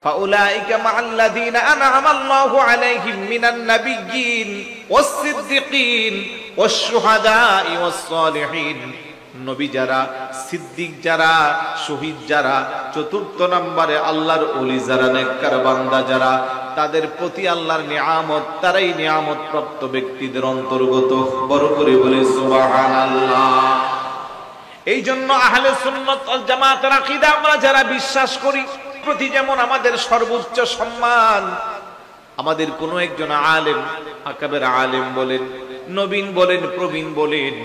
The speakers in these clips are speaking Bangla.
فأولئك مع الذين أنعم الله عليهم من النبيين والصديقين والشهداء والصالحين নবী যারা, সিদ্দিক যারা, শহীদ যারা, চতুর্থ নম্বরে আল্লাহর ওলি যারা, নেককার বান্দা যারা, তাদের প্রতি আল্লাহর নিয়ামত, তারাই নিয়ামত প্রাপ্ত ব্যক্তিদের অন্তর্গত। বড় করে বলে সুবহানাল্লাহ। এই জন্য আহলে সুন্নাত ওয়াল জামাতের আকীদা আমরা যারা বিশ্বাস করি, প্রতি যেমন আমাদের সর্বোচ্চ সম্মান, আমাদের কোনো একজন আলেম, আকাবের আলেম বলেন, নবীন বলেন, প্রবীণ বলেন,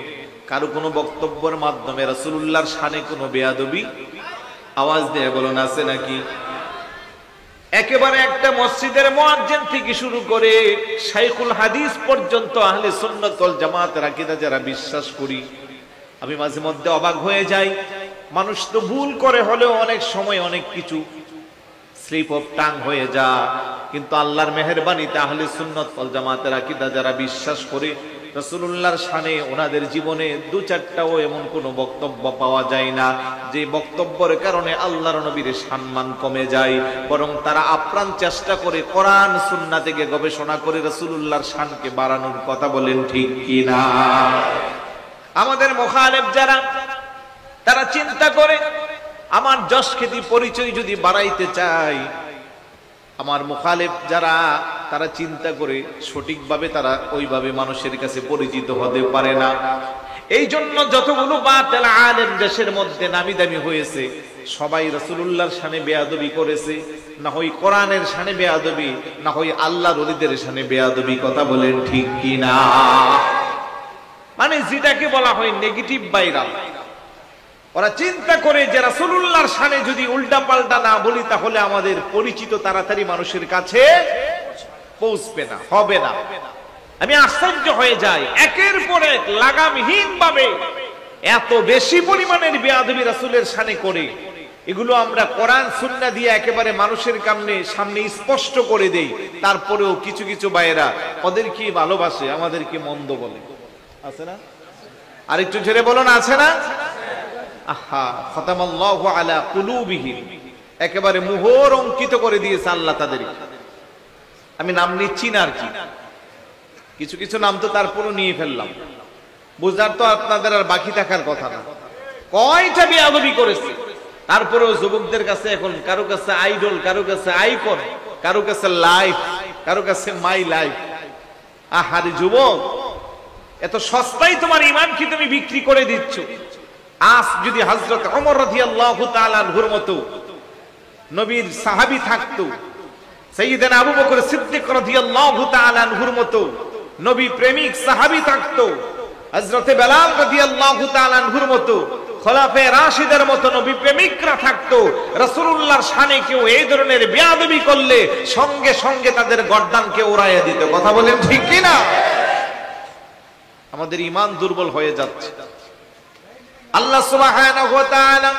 কারো কোনো বক্তব্যের মাধ্যমে রাসূলুল্লাহর শানে কোনো বেয়াদবি আওয়াজ দিয়ে বলুন আছে নাকি? একেবারে একটা মসজিদের মুয়াজ্জিন থেকে শুরু করে শাইখুল হাদিস পর্যন্ত আহলে সুন্নাত ওয়াল জামাতের আকীদা যারা বিশ্বাস করি, আমি মাঝে মধ্যে অবাক হয়ে যাই। মানুষ তো ভুল করে হলেও অনেক সময় অনেক কিছু স্লিপ অফ টাং হয়ে যায়, কিন্তু আল্লাহর মেহেরবানিতে আহলে সুন্নাত ওয়াল জামাতের আকীদা যারা বিশ্বাস করে, রাসূলুল্লাহর শানে ওনাদের জীবনে দু চারটাও এমন কোনো বক্তব্য পাওয়া যায় না যে বক্তব্যের কারণে আল্লাহর নবীর সম্মান কমে যায়, বরং তারা আপ্রাণ চেষ্টা করে কোরআন সুন্নাহ থেকে গবেষণা করে রাসূলুল্লাহর শানকে বাড়ানোর কথা বলেন, ঠিক কি না? আমাদের মুখালিফ যারা, তারা চিন্তা করে আমার যশ খ্যাতি পরিচয় যদি বাড়াইতে চাই, আমার মুখালিফ যারা, তারা চিন্তা করে সঠিকভাবে তারা ওইভাবে মানুষের কাছে পরিচিত হতে পারে না। এই জন্য যতগুলো বাতিল আলেম দেশের মধ্যে নামি দামি হয়েছে, সবাই রাসূলুল্লাহর শানে বেয়াদবি করেছে, না হয় কোরআনের শানে বেয়াদবি, না হয় আল্লাহর ওলিদের শানে বেয়াদবি। কথা বলেন ঠিক কি না? মানে যেটাকে বলা হয় নেগেটিভ ভাইরাল। ওরা চিন্তা করে যে রাসূলুল্লাহর শানে যদি উল্টা পাল্টা না বলি, তাহলে আমাদের পরিচিত তাড়াতাড়ি মানুষের কাছে পৌঁছবে না, হবে না। আমি আশ্চর্য হয়ে যাই, একের পর এক লাগামহীন ভাবে এত বেশি পরিমাণের বেয়াদবি রাসূলের শানে করে, এগুলো আমরা কোরআন সুন্নাহ দিয়ে একেবারে মানুষের সামনে স্পষ্ট করে দেই। তারপরেও কিছু কিছু ভাইয়েরা ওদের কি ভালোবাসে, আমাদের কি মন্দ বলে, আছে না? আরেকটু জোরে বলুন, আছে না? আহা, খতামাল্লাহু আলা কুলুবিহিম, একেবারে মোহর অঙ্কিত করে দিয়েছে আল্লাহ তাদেরকে। আমি নাম নিচ্ছি না, আর কি কিছু কিছু নাম তো তারপরও নিয়ে ফেললাম, বুঝার তো আপনাদের আর বাকি থাকার কথা না। কয়টা বেয়াদবি করেছে, তারপরেও যুবকদের কাছে এখন কারো কাছে আইডল, কারো কাছে আইকন, কারো কাছে লাইফ, কারো কাছে মাই লাইফ। আহারে যুবক, এত সস্তায় তোমার ঈমান কি তুমি বিক্রি করে দিচ্ছ? আজ যদি হযরত ওমর রাদিয়াল্লাহু তাআলা আনহুর মতো নবীর সাহাবী থাকতো, সাইয়্যিদানা আবু বকর সিদ্দিক রাদিয়াল্লাহু তাআলা আনহুর মতো নবী প্রেমিক সাহাবী থাকতো, হযরত বেলাল রাদিয়াল্লাহু তাআলা আনহুর মতো খোলাফায়ে রাশিদের মতো নবী প্রেমিকরা থাকতো, রাসূলুল্লাহর শানে কেউ এই ধরনের বেয়াদবি করলে সঙ্গে সঙ্গে তাদের গর্দানকে উড়াইয়া দিত। কথা বলেন ঠিক কি না? আমাদের ঈমান দুর্বল হয়ে যাচ্ছে। আল্লাহ সুবহানাহু ওয়া তাআলা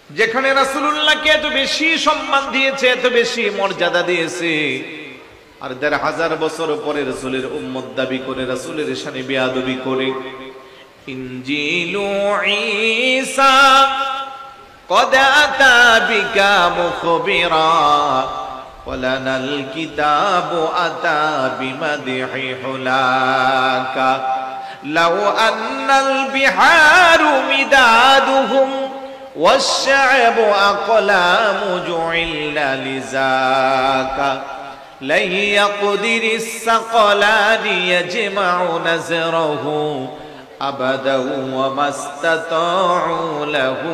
যেখানে রাসূলুল্লাহকে এত বেশি সম্মান দিয়েছে, এত বেশি মর্যাদা দিয়েছে, আর ১৫০০ বছর পরে রাসূলের উম্মত দাবি করে রাসূলের শানে বেয়াদবি করে, ইনজিলু ঈসা ক্বাদ আতা বিকা মুখবিরা ওয়ালানাল কিতাবু আতা বিমাদহি হুলাকা লাউ আন্নাল বিহারু মিদাদুহুম ওয়াশ-শা'বু আকলামু জু'ইলা লিযাকা লা ইয়াকদিরিস সাকালানি ইয়াজমা'ু নাযরাহু আবাদাও ওয়া মাস্তাতা'উ লাহু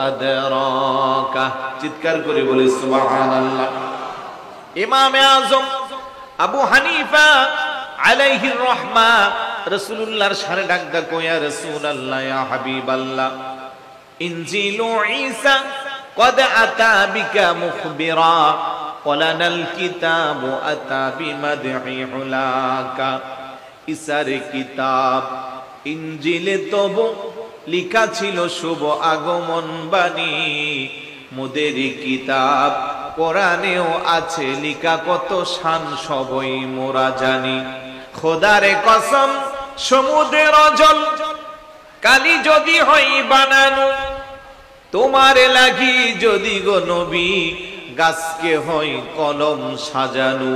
আদরাকা। চিৎকার করে বলে সুবহানাল্লাহ। ইমামে আযম আবু হানিফা আলাইহির রাহমা রাসূলুল্লাহর শানে ডাকদা কইয়া, রাসূলুল্লাহ ইয়া হাবিবাল্লাহ, ইনজিলু ঈসা ক্বাদ আতা বিকা মুখবিরা ওয়ালানাল কিতাবু আতা বিমাদহি হুলাকা। ঈসার কিতাব ইনজিলে তবু লেখা ছিল শুভ আগমন বাণী, মোদের কিতাব কোরআনেও আছে লেখা কত শান, সবই মোরা জানি। খোদারে কসম, সমুদ্রের জল কালি যদি হয় বানানো, তোমার লাগি যদি গো নবী গাছকে হয় কলম সাজানো,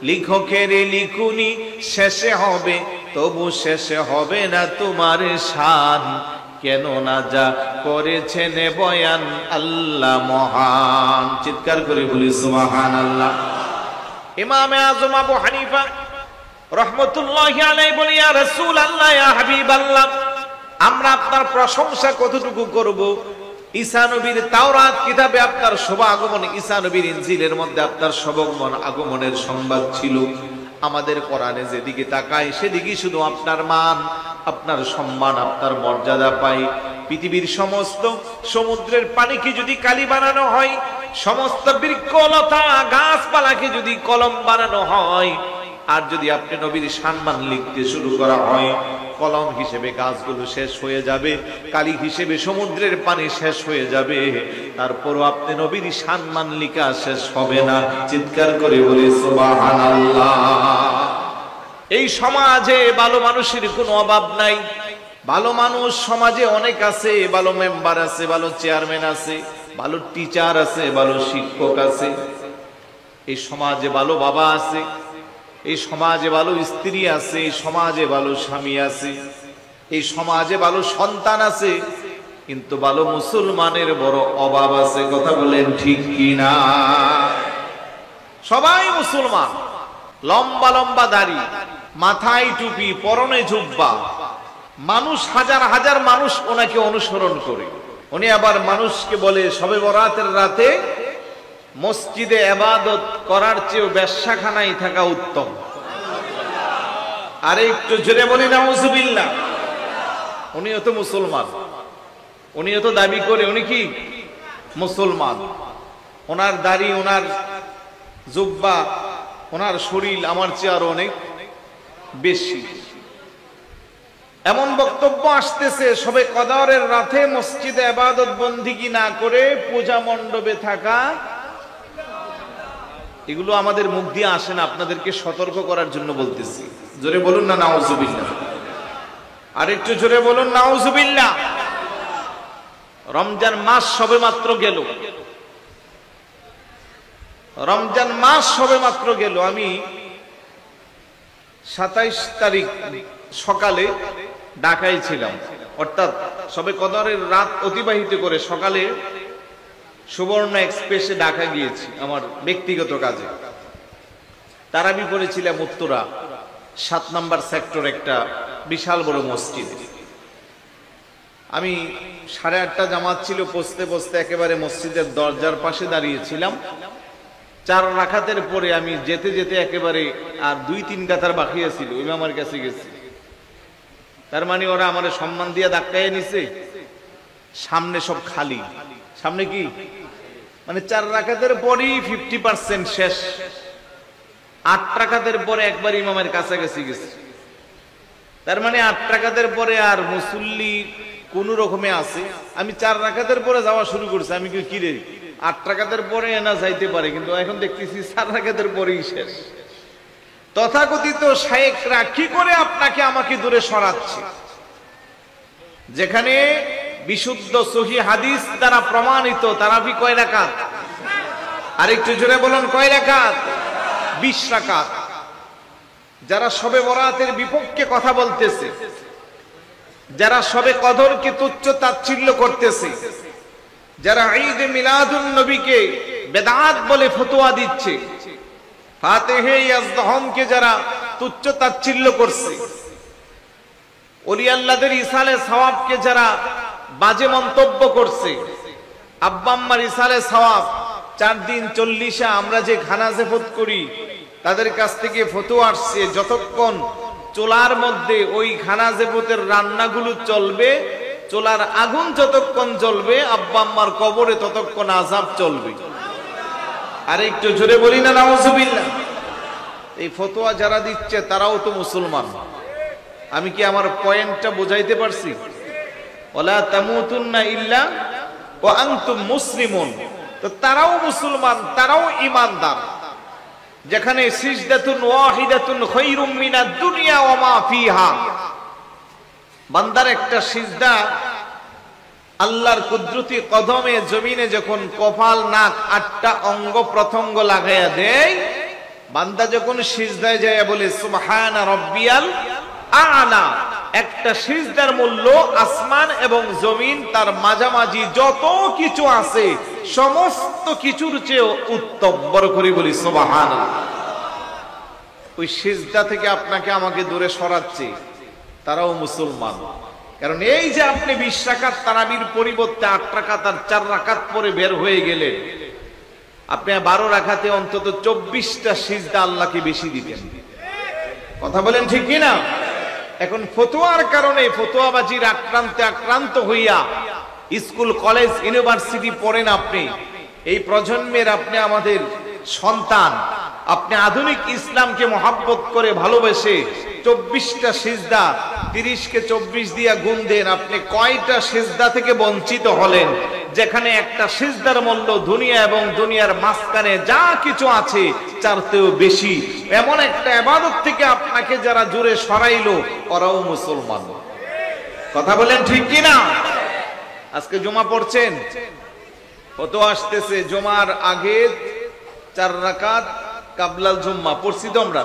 লিখকের লিখুনি শেষে হবে, তবু শেষে হবে না তোমার শান, কেন না যা করেছেন বয়ান আল্লাহ মহান। চিৎকার করে বলি সুবহানাল্লাহ। ইমামে আজম আবু হানিফা রহমতুল্লাহি আলাইহি বলি, ইয়া রাসূলুল্লাহ, ইয়া হাবিবাল্লাহ, আমরা আপনার প্রশংসা কতটুকু করব? ঈসা নবীর তাওরাত কিতাবে আপনার শুভ আগমন, ঈসা নবীর ইনজিলের মধ্যে আপনার শুভ আগমনের সংবাদ ছিল। আমাদের কোরআনে যেদিকে তাকাই সেদিকে শুধু আপনার মান, আপনার সম্মান, আপনার মর্যাদা পাই। পৃথিবীর সমস্ত সমুদ্রের পানিকে যদি কালি বানানো হয়, সমস্ত বৃক্ষলতা গাছপালাকে যদি কলম বানানো হয়, আর যদি আপনি নবীর সম্মান লিখতে শুরু করা হয়, কলম হিসেবে গাছগুলো শেষ হয়ে যাবে, কালি হিসেবে সমুদ্রের পানি শেষ হয়ে যাবে, তারপরও আপনি নবীর সম্মান লিখা শেষ হবে না। চিৎকার করে বলি সুবহানাল্লাহ। এই সমাজে ভালো মানুষের কোনো অভাব নাই। ভালো মানুষ সমাজে অনেক আছে, ভালো মেম্বার আছে, ভালো চেয়ারম্যান আছে, ভালো টিচার আছে, ভালো শিক্ষক আছে। এই সমাজে ভালো বাবা আছে, এই সমাজে ভালো স্ত্রী আছে, এই সমাজে ভালো স্বামী আছে, এই সমাজে ভালো সন্তান আছে, কিন্তু ভালো মুসলমানের বড় অভাব আছে। কথা বলেন ঠিক কিনা? সবাই মুসলমান, লম্বা লম্বা দাড়ি, মাথায় টুপি, পরনে জুব্বা, মানুষ হাজার হাজার মানুষ ওনাকে অনুসরণ করে। উনি আবার মানুষকে বলে শবে বরাতের রাতে মসজিদে ইবাদত করার চেয়ে বেশ্যাখানায় থাকা উত্তম। আরে একটু জোরে বলি নাউজুবিল্লাহ। উনিও তো মুসলমান, উনিও তো দাবি করে উনি কি মুসলমান। ওনার দাড়ি, ওনার জুব্বা, ওনার শরীর আমার চেয়ে আরো অনেক বেশি। এমন বক্তব্য আসতেছে শবে কদরের রাতে মসজিদে ইবাদত বন্দিগি না করে পূজা মণ্ডপে থাকা। এগুলো আমাদের মুখ দিয়ে আসে না, আপনাদেরকে সতর্ক করার জন্য বলতেছি। জোরে বলুন না নাউজুবিল্লাহ। আর একটু জোরে বলুন নাউজুবিল্লাহ। রমজান মাস সবে মাত্র গেল, রমজান মাস সবে মাত্র গেল। আমি 27 তারিখ সকালে ঢাকায় ছিলাম, অর্থাৎ সবে কদরের রাত অতিবাহিত করে সকালে সুবর্ণ এক্সপ্রেসে ঢাকা গিয়েছি আমার ব্যক্তিগত কাজে। তারাবি পড়েছিলাম উত্তরা 7 নম্বর সেক্টর, একটা বিশাল বড় মসজিদ। আমি 8:30 জামাত ছিল, পৌঁছতে পৌঁছতে একেবারে মসজিদের দরজার পাশে দাঁড়িয়েছিলাম। 4 রাকাতের পরে আমি যেতে যেতে একেবারে আর 2-3 কাতার বাকি ছিল, ইমামের কাছে গেছি। তার মানে ওরা আমার সম্মান দিয়ে ধাক্কায় নিছে, সামনে সব খালি। সামনে কি মানে 4 রাকাতের পরেই 50% শেষ। 8 রাকাতের পরে একবার ইমামের কাছাকাছি গেছে। তার মানে 8 রাকাতের পরে আর মুসল্লি কোন রকমে আছে। আমি 4 রাকাতের পরে যাওয়া শুরু করছি। আমি কি রে 8 রাকাতের পরে না যাইতে পারে, কিন্তু এখন দেখতেছি 4 রাকাতের পরেই শেষ। তথাকথিত শায়েখরা কি করে আপনাকে আমাকে দূরে সরাচ্ছে? যেখানে বিশুদ্ধ সহিহ হাদিস দ্বারা প্রমাণিত তারাবি কয় রাকাত? আরেকটু জোরে বলুন কয় রাকাত? 20 রাকাত। যারা শবে বরাতের বিপক্ষে কথা বলতেছে, যারা শবে কদরকে তুচ্ছ তাচ্ছিল্য করতেছে, যারা ঈদ মিলাদুন নবীকে বেদাত বলে ফতোয়া দিচ্ছে, ফাতিহে ইয়াজদহমকে যারা তুচ্ছ তাচ্ছিল্য করছে, ওলি আল্লাহদের ইসালে সওয়াবকে যারা বাজে মন্তব্য করছে, আব্বা আম্মার ইসালে সওয়াব 4 দিন 40 আমরা যে খানা জেফত করি, তাদের কাছ থেকে ফতোয়া আসছে যতক্ষণ চুলার মধ্যে ওই খানা জেফতের রান্নাগুলো চলবে, চুলার আগুন যতক্ষণ জ্বলবে, আব্বা আম্মার কবরে ততক্ষণ আযাব চলবে। আর একটু জোরে বলি না নাউজুবিল্লাহ। এই ফতোয়া যারা দিচ্ছে তারাও তো মুসলমান। আমি কি আমার পয়েন্টটা বুঝাইতে পারছি? ওয়ালা তামুতুন্না ইল্লা ওয়া আনতুম মুসলিমুন। তো তারাও মুসলমান, তারাও ঈমানদার। যেখানে সিজদাতুন ওয়াহিদাতুন খায়রুম মিনাদ দুনিয়া ওয়া মা ফিহা, বান্দার একটা সিজদা আল্লাহর কুদরতি কদমে জমিনে যখন কপাল নাক 8টা অঙ্গ প্রত্যঙ্গ লাগাইয়া দেয়, বান্দা যখন সিজদায় যায় বলে সুবহানা রাব্বিয়াল আ'লা, একটা সিজদার মূল্য আসমান এবং জমিন তার মাঝামাঝি যত কিছু আছে সমস্ত কিছুর চেয়ে উত্তম। বড় করে বলি সুবহানাল্লাহ। ওই সিজদা থেকে আপনাকে আমাকে দূরে সরাচ্ছে তারাও মুসলমান। কারণ এই যে আপনি 20 রাকাত তারাবির পরিবর্তে 8 রাকাত আর 4 রাকাত পরে বের হয়ে গেলেন, আপনি 12 রাকাতে অন্তত 24টা সিজদা আল্লাহকে বেশি দিবেন। কথা বলেন ঠিক কি না? এখন ফতোয়ার কারণে ফতোয়াবাজির আক্রান্ত হইয়া স্কুল কলেজ ইউনিভার্সিটি পড়েন আপনি, এই প্রজন্মের আপনি আমাদের সন্তান, আপনি আধুনিক ইসলামকে মহাব্বত করে ভালোবেসে 24টা সিজদা 30কে 24 দিয়া গুণ দেন, আপনি কয়টা সিজদা থেকে বঞ্চিত হলেন? যেখানে একটা সিজদার মূল্য দুনিয়া এবং দুনিয়ার মাঝখানে যা কিছু আছে চারতেও বেশি। এমন একটা ইবাদত থেকে আপনাকে যারা দূরে সরাইলো ওরাও মুসলমান। কথা বলেন ঠিক কি না? আজকে জুমা পড়ছেন, কত আসতেছে জুমার আগে 4 রাকাত কাবলাল জুম্মা পড়ছি তো আমরা,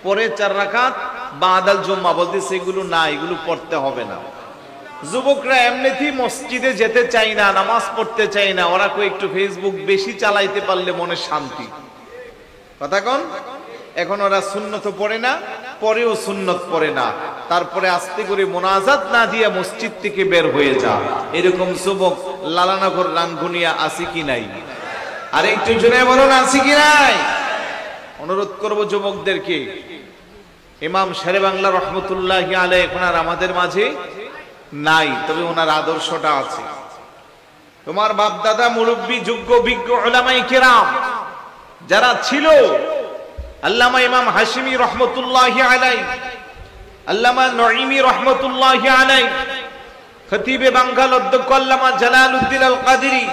পরে 4 রাকাত বাদাল জুম্মা, বলতেছে এগুলো না, এগুলো পড়তে হবে না। যুবকরা এমনিতেই মসজিদে যেতে চায় না, নামাজ পড়তে চায় না, ওরা কই একটু ফেসবুক বেশি চালাইতে পারলে মনে শান্তি। কথা কোন? এখন ওরা সুন্নত পড়ে না, পরেও সুন্নত পড়ে না, তারপরে আস্তে করে মোনাজাত না দিয়ে মসজিদ থেকে বের হয়ে যা। এরকম যুবক লালানগর রাঙ্গুনিয়া আছে কি নাই? আর একটু জোরে বলুন আছে কি নাই? অনুরোধ করব যুবকদেরকে, ইমাম শেরে বাংলা রহমতুল্লাহি আলাইহি এখন আর আমাদের মাঝে নাই, তবে ওনার আদর্শটা আছে। তোমার বাপ দাদা মুরব্বী যোগ্য বিজ্ঞ উলামায়ে কেরাম যারা ছিল, আল্লামা ইমাম হাশিমি রহমতুল্লাহি আলাইহি, আল্লামা নঈমি রহমতুল্লাহি আলাইহি, খতিবে বাঙ্গাল অধ্যক্ষ আল্লামা জালালউদ্দিন আল কাদেরী,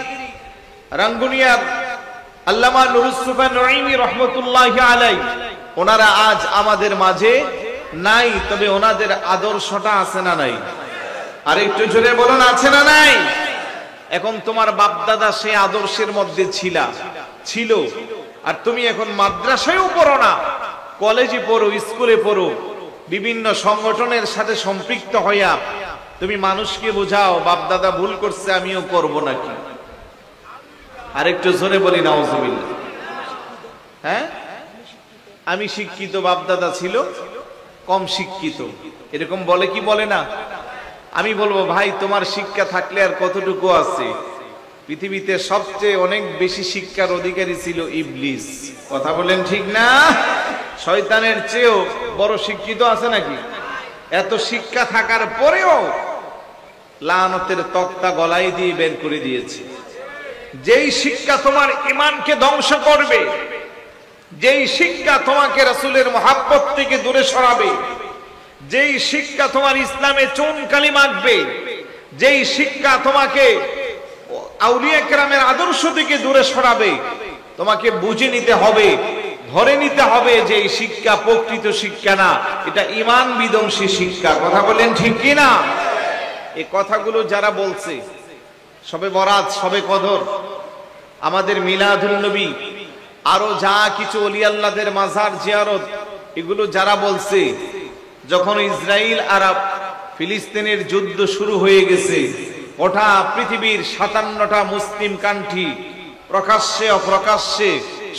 রাঙ্গুনিয়ার আল্লামা নুরুসুফা নঈমি রহমতুল্লাহি আলাইহি, ওনারা আজ আমাদের মাঝে নাই, তবে ওনাদের আদর্শটা আছে না নাই? আর একটু জোরে বলুন আছে না নাই? এখন তোমার বাপ দাদা সেই আদর্শের মধ্যে ছিল, আর তুমি এখন মাদ্রাসায়ও পড়ো না, কলেজে পড়ো, স্কুলে পড়ো, বিভিন্ন সংগঠনের সাথে সম্পৃক্ত হইয়া তুমি মানুষকে বোঝাও বাপ দাদা ভুল করছে আমিও করব নাকি? আরেকটু জোরে বলি নাউজুবিল্লাহ। হ্যাঁ, আমি শিক্ষিত, বাপ দাদা ছিল কম শিক্ষিত, এরকম বলে কি বলে না? আমি বলবো ভাই তোমার শিক্ষা থাকলে আর কতটুকু আছে? পৃথিবীতে সবচেয়ে অনেক বেশি শিক্ষার অধিকারী ছিল ইবলিস। কথা বলেন ঠিক না? শয়তানের চেয়েও বড় শিক্ষিত আছে নাকি? এত শিক্ষা থাকার পরেও লানতের তক্তা গলায় দিয়ে বের করে দিয়েছে। যেই শিক্ষা তোমার ঈমানকে ধ্বংস করবে, যেই শিক্ষা তোমাকে রাসূলের মহব্বত থেকে দূরে সরাবে, যেই শিক্ষা তোমার ইসলামে চুনকালি মাখবে, যেই শিক্ষা তোমাকে আউলিয়া কেরামের আদর্শ থেকে দূরে সরাবে, তোমাকে বুঝে নিতে হবে, ধরে নিতে হবে যে এই শিক্ষা প্রকৃত শিক্ষা না, এটা ঈমান বিধ্বংসী শিক্ষা। কথা বলেন ঠিক কি না? এই কথাগুলো যারা বলছে, সবে বরাত, সবে কদর, আমাদের মিলাদুন নবী, আরো যা কিছু ওলি আল্লাহদের মাজার জিয়ারত, এগুলো যারা বলছে, যখন ইসরায়েল আর ফিলিস্তিনের যুদ্ধ শুরু হয়ে গেছে, গোটা পৃথিবীর 57টা মুসলিম কান্ট্রি প্রকাশ্যে অপ্রকাশ্যে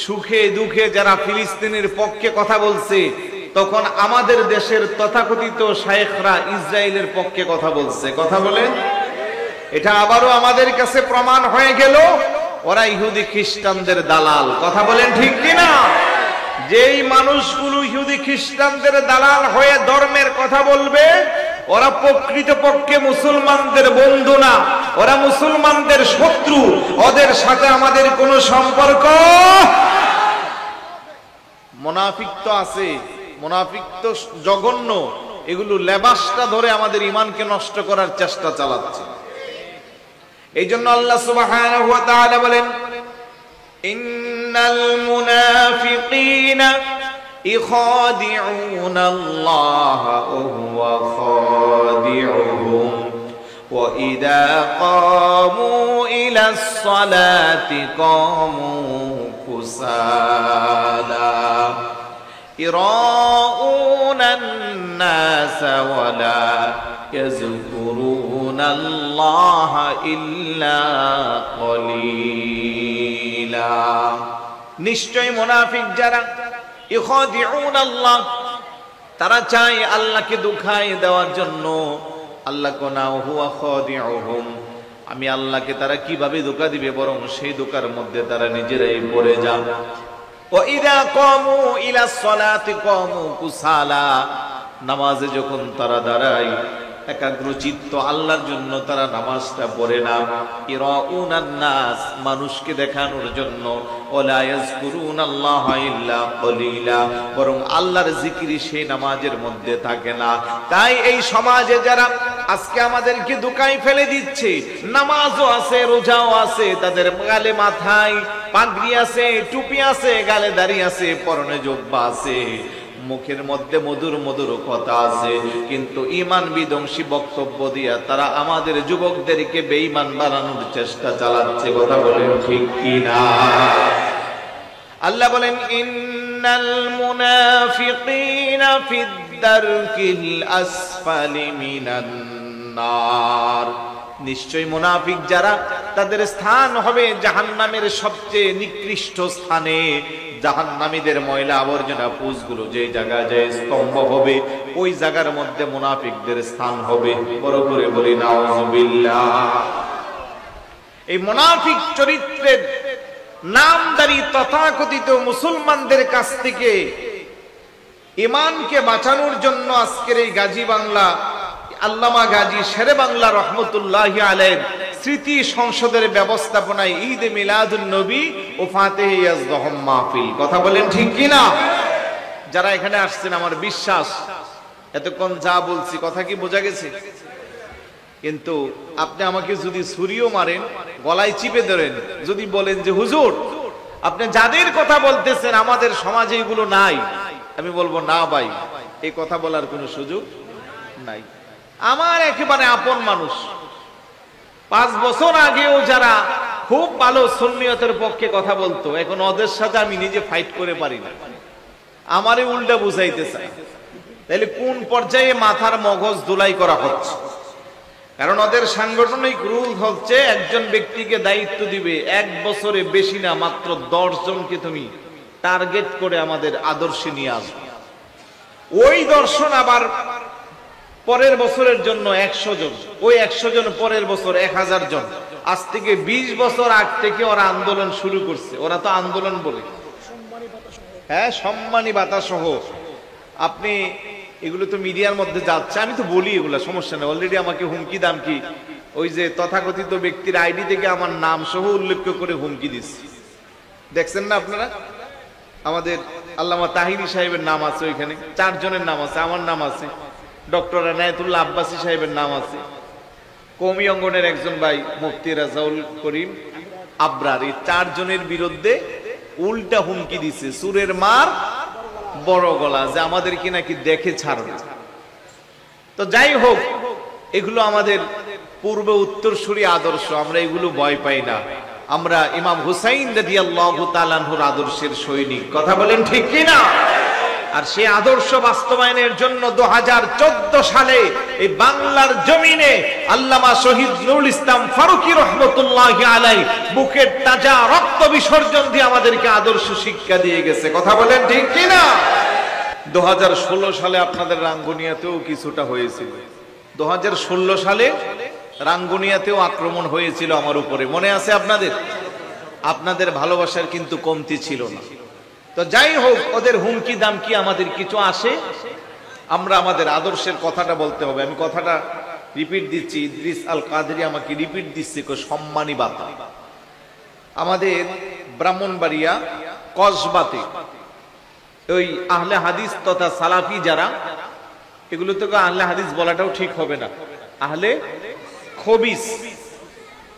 সুখে দুঃখে যারা ফিলিস্তিনের পক্ষে কথা বলছে, তখন আমাদের দেশের তথাকথিত শায়েখরা ইসরায়েলের পক্ষে কথা বলছে। কথা বলেন, এটা আবারও আমাদের কাছে প্রমাণ হয়ে গেল ওরা ইহুদি খ্রিস্টানদের দালাল। কথা বলেন ঠিক কিনা? যেই মানুষগুলো ইহুদি খ্রিস্টানদের দালাল হয়ে ধর্মের কথা বলবে, ওরা প্রকৃতপক্ষে মুসলমানদের বন্ধু না, ওরা মুসলমানদের শত্রু, ওদের সাথে আমাদের কোনো সম্পর্ক। মুনাফিক তো আছে, মুনাফিক তো জঘন্য, এগুলো লেবাসটা ধরে আমাদের ঈমানকে নষ্ট করার চেষ্টা চালাচ্ছে। এই জন্য আল্লাহ সুবহানাহু ওয়া তাআলা বলেন, ইন্নাল মুনাফিকিনা ইখাদিউনা আল্লাহ ওয়া হুয়া খাদিউহুম وإذا قاموا إلى الصلاة قاموا كسالى يراءون الناس ولا يذكرون الله إلا قليلا নিশ্চয় মুনাফিক যারা ইখাদিউন আল্লাহ, তারা চায় আল্লাহকে ধোঁকায় দেওয়ার জন্য। আল্লাহ কোনা হুয়া খাদিউহুম, আমি আল্লাহকে তারা কিভাবে ধোঁকা দিবে, বরং সেই ধোঁকার মধ্যে তারা নিজেরাই পড়ে যায়। ওয়া ইযা কামু ইলা সলাতি কামু কুসালা, নামাজে যখন তারা দাঁড়ায় একাগ্রচিত্ত আল্লাহর জন্য তারা নামাজটা পড়ে না। ইরাউনান নাস, মানুষকে দেখানোর জন্য। ওয়ালা ইয়াজকুরুনাল্লাহা ইল্লা কলিলা, বরং আল্লাহর জিকির সেই নামাজের মধ্যে থাকে না। তাই এই সমাজে যারা আজকে আমাদেরকে ধোঁকায় ফেলে দিচ্ছে, নামাজও আছে, রোজাও আছে, তাদের গালে মাথায় পাগড়ি আছে, টুপি আছে, গালে দাড়ি আছে, পরনে জুব্বা আছে, মুখের মধ্যে মধুর মধুর কথা আছে, কিন্তু ঈমান বিধ্বংসী বক্তব্য দিয়া তারা আমাদের যুবকদেরকে বেঈমান বানানোর চেষ্টা চালাচ্ছে। কথা বলেন ঠিক কি না? আল্লাহ বলেন ইন্নাল মুনাফিকিনা ফিদ দারকিল আসফালি মিনান নার, নিশ্চয় মুনাফিক যারা তাদের স্থান হবে জাহান্নামের সবচেয়ে নিকৃষ্ট স্থানে। জাহান্নামীদের ময়লা আবর্জনা পুষগুলো যে জায়গায় যে স্তম্ভ হবে, ওই জায়গার মধ্যে মুনাফিকদের স্থান হবে। বড় করে বলি নাউযুবিল্লাহ। এই মুনাফিক চরিত্রের নামদারি তথাকথিত মুসলমানদের কাছ থেকে ঈমানকে বাঁচানোর জন্য আজকের এই গাজী বাংলা আল্লামা গাজী শেরে বাংলা রহমতুল্লাহি আলাইহির স্মৃতি সংসদের ব্যবস্থাপনায় ঈদ মিলাদুন নবী ও ফাতেহে ইয়াজদাহুম মাহফিল। কথা বলেন ঠিক কি না? যারা এখানে আসছেন, আমার বিশ্বাস এতক্ষণ যা বলছি কথা কি বোঝা গেছে? কিন্তু আপনি আমাকে যদি ছুরিও মারেন, গলায় চিপে ধরেন, যদি বলেন যে হুজুর আপনি যাদের কথা বলতেছেন আমাদের সমাজে এগুলো নাই, আমি বলবো না ভাই, এই কথা বলার কোনো সুযোগ নাই। আমার একেবারে আপন মানুষ, 5 বছর আগেও যারা খুব ভালো সুন্নিয়তের পক্ষে কথা বলতো, এখন ওদের সাথে আমি নিজে ফাইট করে পারি না, আমারে উল্টা বুঝাইতে চায়। তাহলে কোন পর্যায়ে মাথার মগজ ধুলাই করা হচ্ছে? কারণ ওদের সাংগঠনিক রুল হচ্ছে একজন ব্যক্তিকে দায়িত্ব দিবে, 1 বছরে বেশি না, মাত্র 10 জনকে তুমি টার্গেট করে আমাদের আদর্শে নিয়ে আসবে। ওই দর্শন আবার পরের বছরের জন্য 100 জন, ওই 100 জন পরের বছর 1000 জন। আজ থেকে 20 বছর আগ থেকে ওরা আন্দোলন শুরু করছে। ওরা তো আন্দোলন বলে, হ্যাঁ, সম্মানী ভাতা সহ। আপনি এগুলো তো মিডিয়ার মধ্যে যাচ্ছে, আমি তো বলি এগুলো, সমস্যা নেই। অলরেডি আমাকে হুমকি দামকি ওই যে তথাকথিত ব্যক্তির আইডি থেকে আমার নাম সহ উল্লেখ করে হুমকি দিচ্ছে, দেখছেন না আপনারা? আমাদের আল্লামা তাহিরি সাহেবের নাম আছে ওইখানে, 4 জনের নাম আছে, আমার নাম আছে, ডক্টর এনায়েতুল্লাহ আব্বাসী সাহেবের নাম আছে, কওমি অঙ্গনের একজন ভাই মুফতি রাজাউল করিম আবরার, এই 4 জনের বিরুদ্ধে উল্টা হুমকি দিছে, সুরের মার বড় গলা, যে আমাদেরকে নাকি দেখে ছাড়বে। তো যাই হোক, এগুলো আমাদের পূর্ব উত্তরসূরি আদর্শ, আমরা এগুলো ভয় পাই না। আমরা ইমাম হুসাইন রাদিয়াল্লাহু তাআলা আনহুর আদর্শের সৈনিক। কথা বলেন ঠিক কি না? আর সেই আদর্শ বাস্তবায়নের জন্য 2014 সালে এই বাংলার জমিনে আল্লামা শহীদ নুরুল ইসলাম ফারুকী রহমতুল্লাহি আলাইহি বুকের তাজা রক্ত বিসর্জন দিয়ে আমাদেরকে আদর্শ শিক্ষা দিয়ে গেছে। কথা বলেন ঠিক কি না? 2016 সালে আপনাদের রাঙ্গুনিয়াতেও কিছুটা হয়েছিল। 2016 সালে রাঙ্গুনিয়াতেও আক্রমণ হয়েছিল আমার উপরে, মনে আছে আপনাদের? আপনাদের ভালোবাসার কিন্তু কমতি ছিল না। তো যাই হোক, ওদের হুমকি দামকি আমাদের কিছু আসে, আমরা আমাদের আদর্শের কথাটা বলতে হবে। আমি কথাটা রিপিট দিচ্ছি, ইদ্রিস আল কাদরি আমাকে রিপিট দিচ্ছে, সম্মানী বাতা। আমাদের ব্রাহ্মণবাড়িয়া কসবাতে ওই আহলে হাদিস তথা সালাফি যারা, এগুলো তো আহলে হাদিস বলাটাও ঠিক হবে না, আহলে খবিস,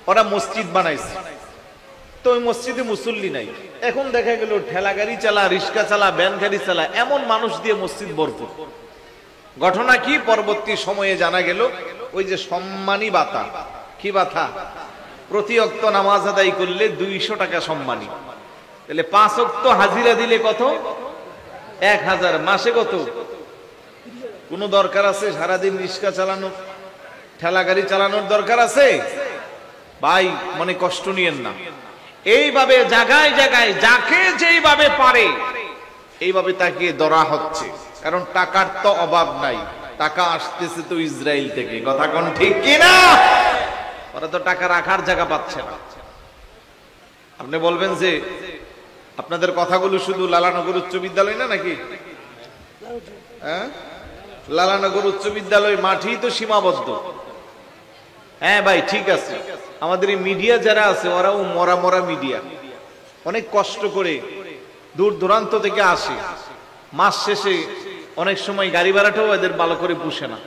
ওরা মসজিদ বানাইছে। তো ওই মসজিদে মুসল্লি নাই, এখন দেখা গেল ঠেলা গাড়ি চালা, রিক্সা চালা, ভ্যান গাড়ি চালা, এমন মানুষ দিয়ে মসজিদ ভরপুর। ঘটনা কি, পরবর্তী সময়ে জানা গেল ওই যে সম্মানী বাতা, কি বাতা? প্রতি ওয়াক্ত নামাজ আদায় করলে 200 টাকা সম্মানী। তাহলে 5 ওয়াক্ত হাজিরা দিলে কত? 1000। মাসে কত? কোনো দরকার আছে সারাদিন রিক্সা চালানো, ঠেলা গাড়ি চালানোর দরকার আছে? ভাই মনে কষ্ট নিয়েন না। এইভাবে জায়গায় জায়গায় যাকে যেইভাবে পারে এইভাবে তাকে ধরা হচ্ছে, কারণ টাকার তো অভাব নাই। টাকা আসতেছে তো ইসরায়েল থেকে, কথা কোন ঠিক কিনা? ওরা তো টাকা রাখার জায়গা পাচ্ছে না। আপনি বলবেন যে আপনাদের কথাগুলো শুধু লালানগর উচ্চ বিদ্যালয় না নাকি? হ্যাঁ, লালানগর উচ্চ বিদ্যালয় মাঠেই তো সীমাবদ্ধ। হ্যাঁ ভাই ঠিক আছে, আমাদের এই মিডিয়া যারা আছে ওরাও মরা মরা মিডিয়া, অনেক কষ্ট করে দূর দূরান্ত থেকে আসে। মাস শেষে অনেক সময় গাড়ি ভাড়াটাও এদের ভালো করে পুষে না,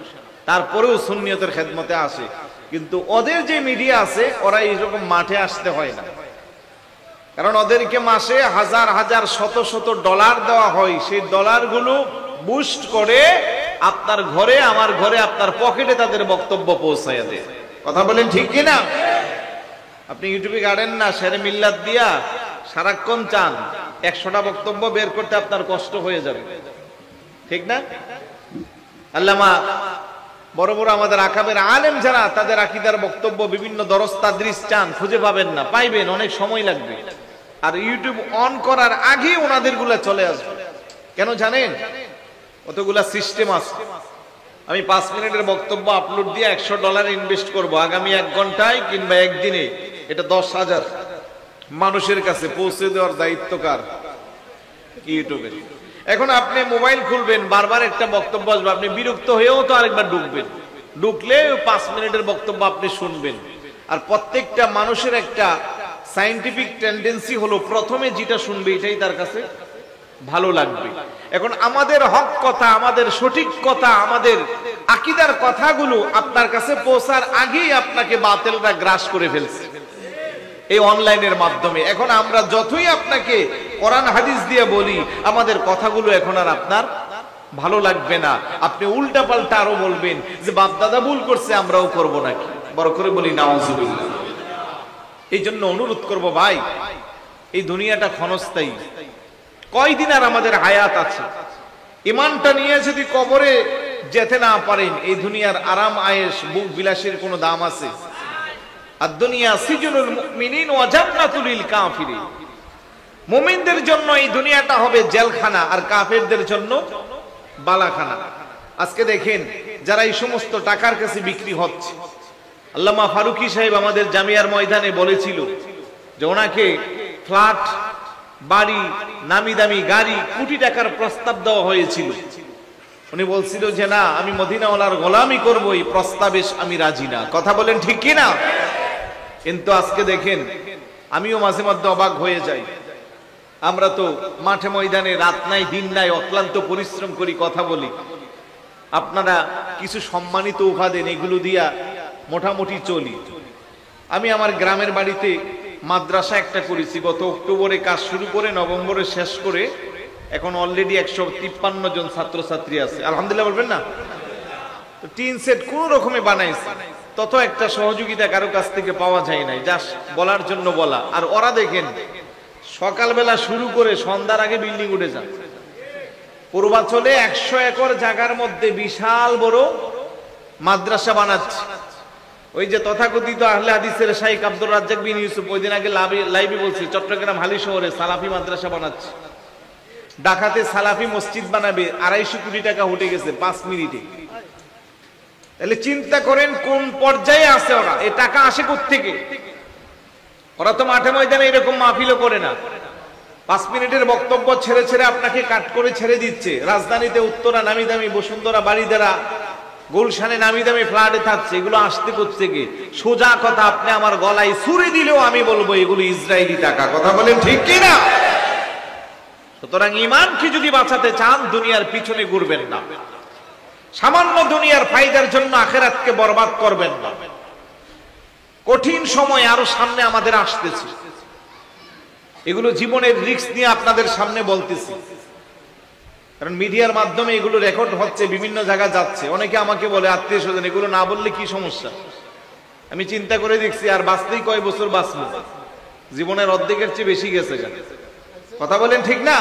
তারপরেও সুন্নিয়তের খেদমতে আসে। কিন্তু ওদের যে মিডিয়া আছে ওরা এইরকম মাঠে আসতে হয় না, কারণ ওদেরকে মাসে হাজার হাজার শত শত ডলার দেওয়া হয়। সেই ডলারগুলো বুস্ট করে আপনার ঘরে, আমার ঘরে, আপনার পকেটে তাদের বক্তব্য পৌঁছায় দেয়। কথা বলেন ঠিক কিনা? আপনি ইউটিউবে গাড়েন না, শেরে মিল্লাত দিয়া সারাক্ষণ চান 100টা বক্তব্য বের করতে, আপনার কষ্ট হয়ে যাবে, ঠিক না? আল্লামা বড় বড় আমাদের আকাবের আলেম যারা, তাদের আকীদার বক্তব্য বিভিন্ন দরস তাদরিস চান, খুঁজে পাবেন না, পাইবেন অনেক সময় লাগবে। আর ইউটিউব অন করার আগে ওনাদের গুলা চলে আসবে। কেন জানেন? কতগুলা সিস্টেম আছে। আমি 5 মিনিটের বক্তব্য আপলোড দিয়ে $100 ইনভেস্ট করব আগামী 1 ঘন্টায় কিংবা একদিনে, এটা 10,000 মানুষের কাছে পৌঁছে দেওয়ার দায়িত্ব কার? ইউটিউবের। এখন আপনি মোবাইল খুলবেন, বারবার একটা বক্তব্য আসবে, আপনি বিরক্ত হয়েও তো আরেকবার ঢুকবেন, ঢুকলে 5 মিনিটের বক্তব্য আপনি শুনবেন। আর প্রত্যেকটা মানুষের একটা সায়েন্টিফিক টেন্ডেন্সি হলো প্রথমে যেটা শুনবে এটাই তার কাছে ভালো লাগবে। এখন আমাদের হক কথা, আমাদের সঠিক কথা, আমাদের আকীদার কথাগুলো আপনার কাছে পৌঁছার আগেই আপনাকে বাতিলরা গ্রাস করে ফেলছে এই অনলাইনের মাধ্যমে। এখন আমরা যতই আপনাকে কোরআন হাদিস দিয়ে বলি, আমাদের কথাগুলো এখন আর আপনার ভালো লাগবে না। আপনি উল্টা পাল্টা আরো বলবেন যে বাপ দাদা ভুল করছে, আমরাও করব নাকি? বড় করে বলি নাউজুবিল্লাহ। এই জন্য অনুরোধ করব ভাই, এই দুনিয়াটা ক্ষণস্থায়ী। কয়দিন আর আমাদের হায়াত আছে? ইমানটা নিয়ে যদি কবরে যেতে না পারেন, এই দুনিয়ার আরাম আয়েশ বুক বিলাসের কোনো দাম আছে? আর দুনিয়া সিজনুল মুমিনিন ওয়া জান্নাতুল লিল কাফিরিন। মুমিনদের জন্য এই দুনিয়াটা হবে জেলখানা, আর কাফেরদের জন্য বালাখানা। আজকে দেখেন যারা এই সমস্ত টাকার কাছে বিক্রি হচ্ছে, আল্লামা ফারুকী সাহেব আমাদের জামিয়ার ময়দানে বলেছিল যে ওনাকে ফ্ল্যাট, বাড়ি, নামি দামি গাড়ি, কোটি টাকার প্রস্তাব দেওয়া হয়েছিল। উনি বলছিল যে না, আমি মদিনাওয়ালার গোলামি করব, এই প্রস্তাবে আমি রাজি না। কথা বলেন ঠিক কি না? কিন্তু আজকে দেখেন, আমিও মাঝে মধ্যে অবাক হয়ে যাই। আমরা তো মাঠে ময়দানে রাত নাই দিন নাই অক্লান্ত পরিশ্রম করি, কথা বলি। আপনারা কিছু সম্মানিত উপহার দেন, এগুলো দিয়া মোটামুটি চলি। আমি আমার গ্রামের বাড়িতে মাদ্রাসা একটা করেছি, গত অক্টোবরে কাজ শুরু করে নভেম্বরে শেষ করে এখন অলরেডি 153 জন ছাত্রছাত্রী আছে, আলহামদুলিল্লাহ বলবেন না? তো টিন সেট কোন রকমে বানাইছে, তত একটা সহযোগিতা কারো কাছ থেকে পাওয়া যায় নাই, জাস্ট বলার জন্য বলা। আর ওরা দেখেন সকালবেলা শুরু করে সন্ধ্যার আগে বিল্ডিং উঠে যান। পূর্বাঞ্চলে 100 একর জায়গার মধ্যে বিশাল বড় মাদ্রাসা বানাচ্ছে। ওই যে তথাকথিত আহলে হাদিসের শাইখ আব্দুর রাজ্জাক বিন ইউসুফ ওই দিন আগে লাইভে বলছে, চট্টগ্রাম হালি শহরে সালাফি মাদ্রাসা বানাচ্ছে। ঢাকাতে সালাফি মসজিদ বানাবে, 250 কোটি টাকা উঠে গেছে 5 মিনিটে। তাহলে চিন্তা করেন কোন পর্যায়ে আছে ওরা, এই টাকা আসে কোত্থেকে? ওরা তো মাঠে ময়দানে এরকম মাহফিলও করে না, 5 মিনিটের বক্তব্য ছেড়ে ছেড়ে আপনাকে কাট করে ছেড়ে দিচ্ছে। রাজধানীতে উত্তরা নামি দামি বসুন্ধরা বাড়িদারা, গুলশানে নামি দামি ফ্ল্যাটে থাকছে, এগুলো আসতে কোত্থেকে? সোজা কথা, আপনি আমার গলায় ছুরি দিলেও আমি বলবো এগুলো ইসরায়েলি টাকা। কথা বলেন ঠিক কি না? সুতরাং ঈমানকে যদি বাঁচাতে চান, দুনিয়ার পিছনে ঘুরবেন না, সামান্য দুনিয়ার ফায়দার জন্য আখিরাতকে বরবাদ করবেন না। কঠিন সময় আরো সামনে আমাদের আসতেছে, এগুলো জীবনের রিস্ক নিয়ে আপনাদের সামনে বলতেছি। কারণ মিডিয়ার মাধ্যমে এগুলো রেকর্ড হচ্ছে, বিভিন্ন জায়গা যাচ্ছে। অনেকে আমাকে বলে, আত্মীয় স্বজন, এগুলো না বললে কি সমস্যা? আমি চিন্তা করে দেখছি, আর বাঁচতেই কয় বছর বাঁচবো? জীবনের অর্ধেকের চেয়ে বেশি গেছে। কথা বলেন ঠিক না?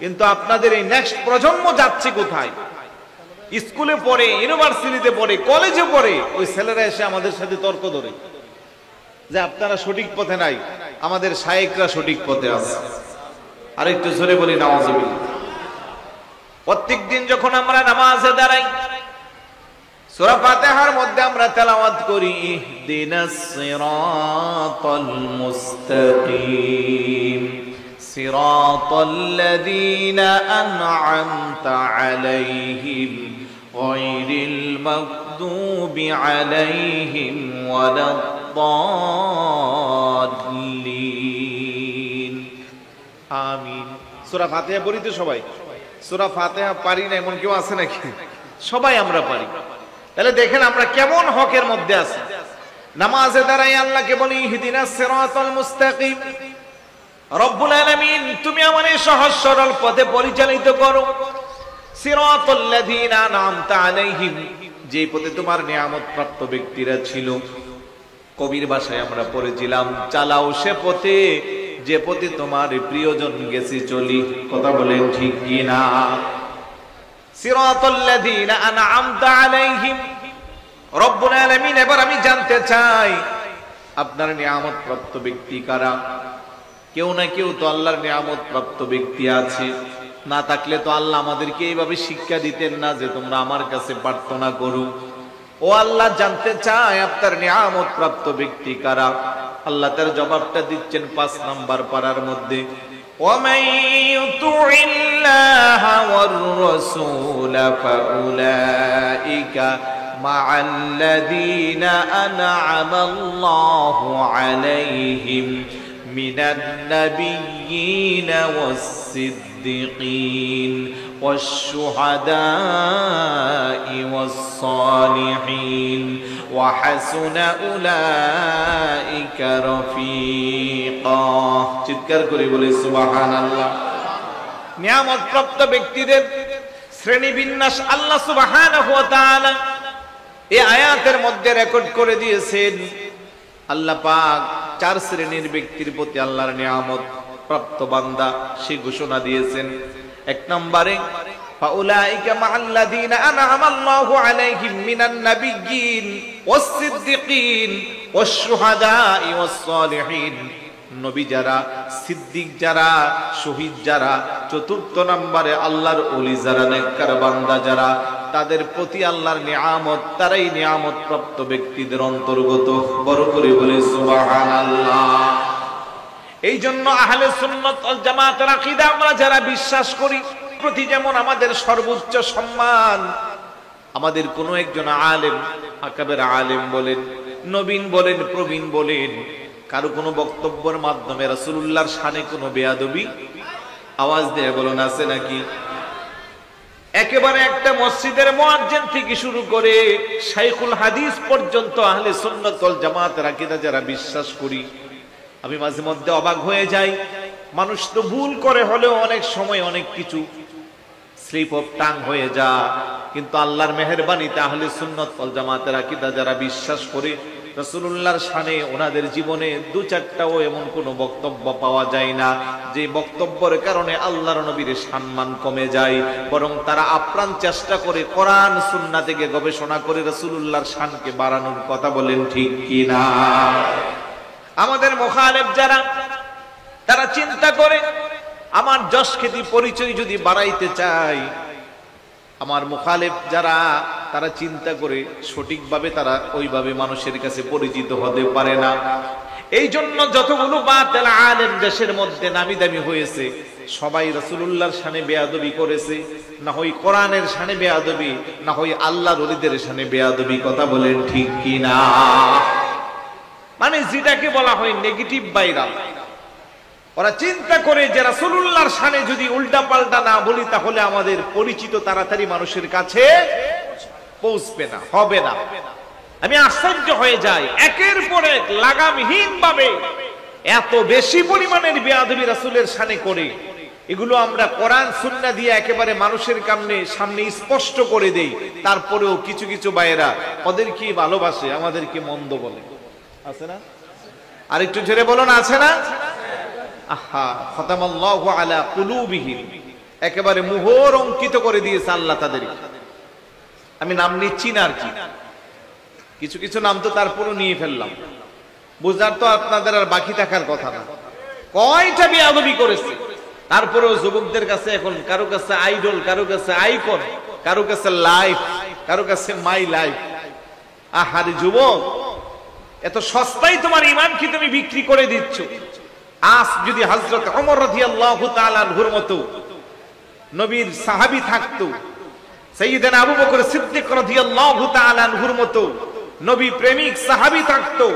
কিন্তু আপনাদের এই নেক্সট প্রজন্ম যাচ্ছে কোথায়? স্কুলে পড়ে, ইউনিভার্সিটিতে পড়ে, কলেজে পড়ে, ওই ছেলেরা এসে আমাদের সাথে তর্ক ধরে যে আপনারা সঠিক পথে নাই, আমাদের শায়েখরা সঠিক পথে আছে। আর একটু জোরে বলি নাউজুবিল্লাহ। প্রত্যেকদিন যখন আমরা নামাজে দাঁড়াই, সূরা ফাতিহার মধ্যে আমরা তেলাওয়াত করি, ইহদিনাস সিরাতাল মুস্তাকিম সিরাতাল্লাযীনা আন'আমতা আলাইহিম গায়রিল মাগদুবি আলাইহিম ওয়ালাদ-দাল্লিন। আমিন। সূরা ফাতিহা পড়ি তো সবাই? সূরা ফাতিহা পারি না এমন কেউ আছে নাকি? সবাই আমরা পারি। তাহলে দেখেন আমরা কেমন হকের মধ্যে আছি। নামাজে দাঁড়াই আল্লাহকে বলি, ইহদিনাস সিরাতাল মুস্তাকিম, রব্বুল আলামিন তুমি আমাদের সহজ সরল পথে পরিচালিত করো। সিরাতাল্লাযীনা আন'আমতা আলাইহিম, যে পথে তোমার নিয়ামত প্রাপ্ত ব্যক্তিরা ছিল। কবির ভাষায় আমরা পড়েছিলাম, চালাও সে পথে যে পথে তোমার প্রিয়জন গেছে চলি। কথা বলেন ঠিক কি না? সিরাতাল্লাযীনা আন'আমতা আলাইহিম, রব্বুল আলামিন এবার আমি জানতে চাই আপনার নিয়ামত প্রাপ্ত ব্যক্তি কারা? কেউ না কেউ তো আল্লাহর নিয়ামত প্রাপ্ত ব্যক্তি আছে, না থাকলে তো আল্লাহ আমাদেরকে এইভাবে শিক্ষা দিতেন না যে তোমরা আমার কাছে প্রার্থনা করো। ও আল্লাহ, জানতে চাই আপনার নিয়ামত প্রাপ্ত ব্যক্তি কারা? আল্লাহ তার জবাবটা দিচ্ছেন 5 নাম্বার পারার মধ্যে, وَمَن يُطِعِ اللَّهَ وَالرَّسُولَ فَأُولَئِكَ مَعَ الَّذِينَ أَنْعَمَ اللَّهُ عَلَيْهِمْ مِنَ النَّبِيِّينَ وَالصِّدِّيقِينَ وَالشُّهَدَاءِ وَالصَّالِحِينَ وَحَسُنَ أُولَئِكَ رَفِيقًا। চিৎকার করে বলে সুবহানাল্লাহ। নিয়ামত প্রাপ্ত ব্যক্তিদের শ্রেণীবিন্যাস আল্লাহ সুবহানাহু ওয়া তাআলা এই আয়াতের মধ্যে রেকর্ড করে দিয়েছেন। আল্লাহ পাক 4 শ্রেণীর ব্যক্তির প্রতি আল্লাহর নিয়ামত প্রাপ্ত বান্দা সে ঘোষণা দিয়েছেন। 1 নম্বরে, ফাউলাইকা মা'আল্লাযীনা আন'আমা আল্লাহু আলাইহিম মিনান নাবিয়্যিন ওয়াস-সিদ্দিকিন ওয়াশ-শুহাদা'i ওয়াস-সালিহিন, নবী যারা, সিদ্দিক যারা, শহীদ যারা। 4 নম্বরে, আল্লাহর ওলি যারা, নেককার বান্দা যারা, তাদের প্রতি আল্লাহর নিয়ামত, তারাই নিয়ামত প্রাপ্ত ব্যক্তিদের অন্তর্গত। বড় করে বলে সুবহানাল্লাহ। এই জন্য আহলে সুন্নাত ওয়াল জামাতের আকীদা আমরা যারা বিশ্বাস করি, প্রতি যেমন আমাদের সর্বোচ্চ সম্মান, আমাদের কোনো একজন আলেম, আকাবের আলেম বলেন, নবীন বলেন, প্রবীণ বলেন, কারো কোনো বক্তব্যের মাধ্যমে রাসূলুল্লাহর শানে কোনো বেয়াদবি, আওয়াজ দিয়ে বলুন আছে নাকি? একেবারে একটা মসজিদের মুয়াজ্জিন থেকে শুরু করে শাইখুল হাদিস পর্যন্ত আহলে সুন্নাত ওয়াল জামাতের আকীদা যারা বিশ্বাস করি, আমি মাঝে মধ্যে অবাক হয়ে যাই। মানুষ তো ভুল করে হলেও অনেক সময় অনেক কিছু স্লিপ অফ টাং হয়ে যায়, কিন্তু আল্লাহর মেহেরবানিতে আহলে সুন্নাত ওয়াল জামাতের আকীদা যারা বিশ্বাস করে, রাসূলুল্লাহর শানে ওনাদের জীবনে 2-4টাও এমন কোনো বক্তব্য পাওয়া যায় না যে বক্তব্যের কারণে আল্লাহর নবীর সম্মান কমে যায়, বরং তারা আপ্রাণ চেষ্টা করে কোরআন সুন্নাহ থেকে গবেষণা করে রাসূলুল্লাহর শানকে বাড়ানোর কথা। বলেন ঠিক কি না? আমাদের মুখালেফ যারা, তারা চিন্তা করে আমার যশ খ্যাতি পরিচয় যদি বাড়াইতে চাই, আমার মুখালেফ যারা, তারা চিন্তা করে সঠিকভাবে তারা ওইভাবে মানুষের কাছে পরিচিত হতে পারে না। এই জন্য যতগুলো বাতিল আলেম দেশের মধ্যে নামি দামি হয়েছে, সবাই রাসূলুল্লাহর শানে বেয়াদবি করেছে, না হয় কোরআনের শানে বেয়াদবি, না হয় আল্লাহর ওলিদের শানে বেয়াদবি। কথা বলেন ঠিক কি না? মানে যেটাকে বলা হয় নেগেটিভ ভাইরাল। ওরা চিন্তা করে যে রাসূলুল্লাহর শানে যদি উল্টা পাল্টা না বলি, তাহলে আমাদের পরিচিত তাড়াতাড়ি মানুষের কাছে পৌঁছবে না, হবে না। আমি আশ্চর্য হয়ে যাই, একের পর এক লাগামহীন ভাবে এত বেশি পরিমাণের বেয়াদবি রাসূলের শানে করে এগুলো আমরা কোরআন সুন্নাহ দিয়ে একেবারে মানুষের সামনে স্পষ্ট করে দেই, তারপরেও কিছু কিছু ভাইয়েরা ওদেরকে ভালোবাসে, আমাদেরকে মন্দ বলে। আছে না? আরেকটু জোরে বলুন, আছে না? আহা, খতামাল্লাহু আলা কুলুবিহিম, একেবারে মোহর অঙ্কিত করে দিয়েছে আল্লাহ তাদেরকে। আমি নাম নিচ্ছি না, আর কি কিছু কিছু নাম তো তারপরও নিয়ে ফেললাম, বুঝার তো আপনাদের আর বাকি থাকার কথা না। কয়টা বেয়াদবি করেছে, তারপরেও যুবকদের কাছে এখন কারো কাছে আইডল, কারো কাছে আইকন, কারো কাছে লাইফ, কারো কাছে মাই লাইফ। আহারে যুবক, এত সস্তায় তোমার ঈমান কি তুমি বিক্রি করে দিচ্ছ? আজ যদি হযরত ওমর রাদিয়াল্লাহু তাআলা আনহুর মতো নবীর সাহাবী থাকতো, সাইয়্যিদানা আবু বকর সিদ্দিক রাদিয়াল্লাহু তাআলা আনহুর মতো নবী প্রেমিক সাহাবী থাকতো,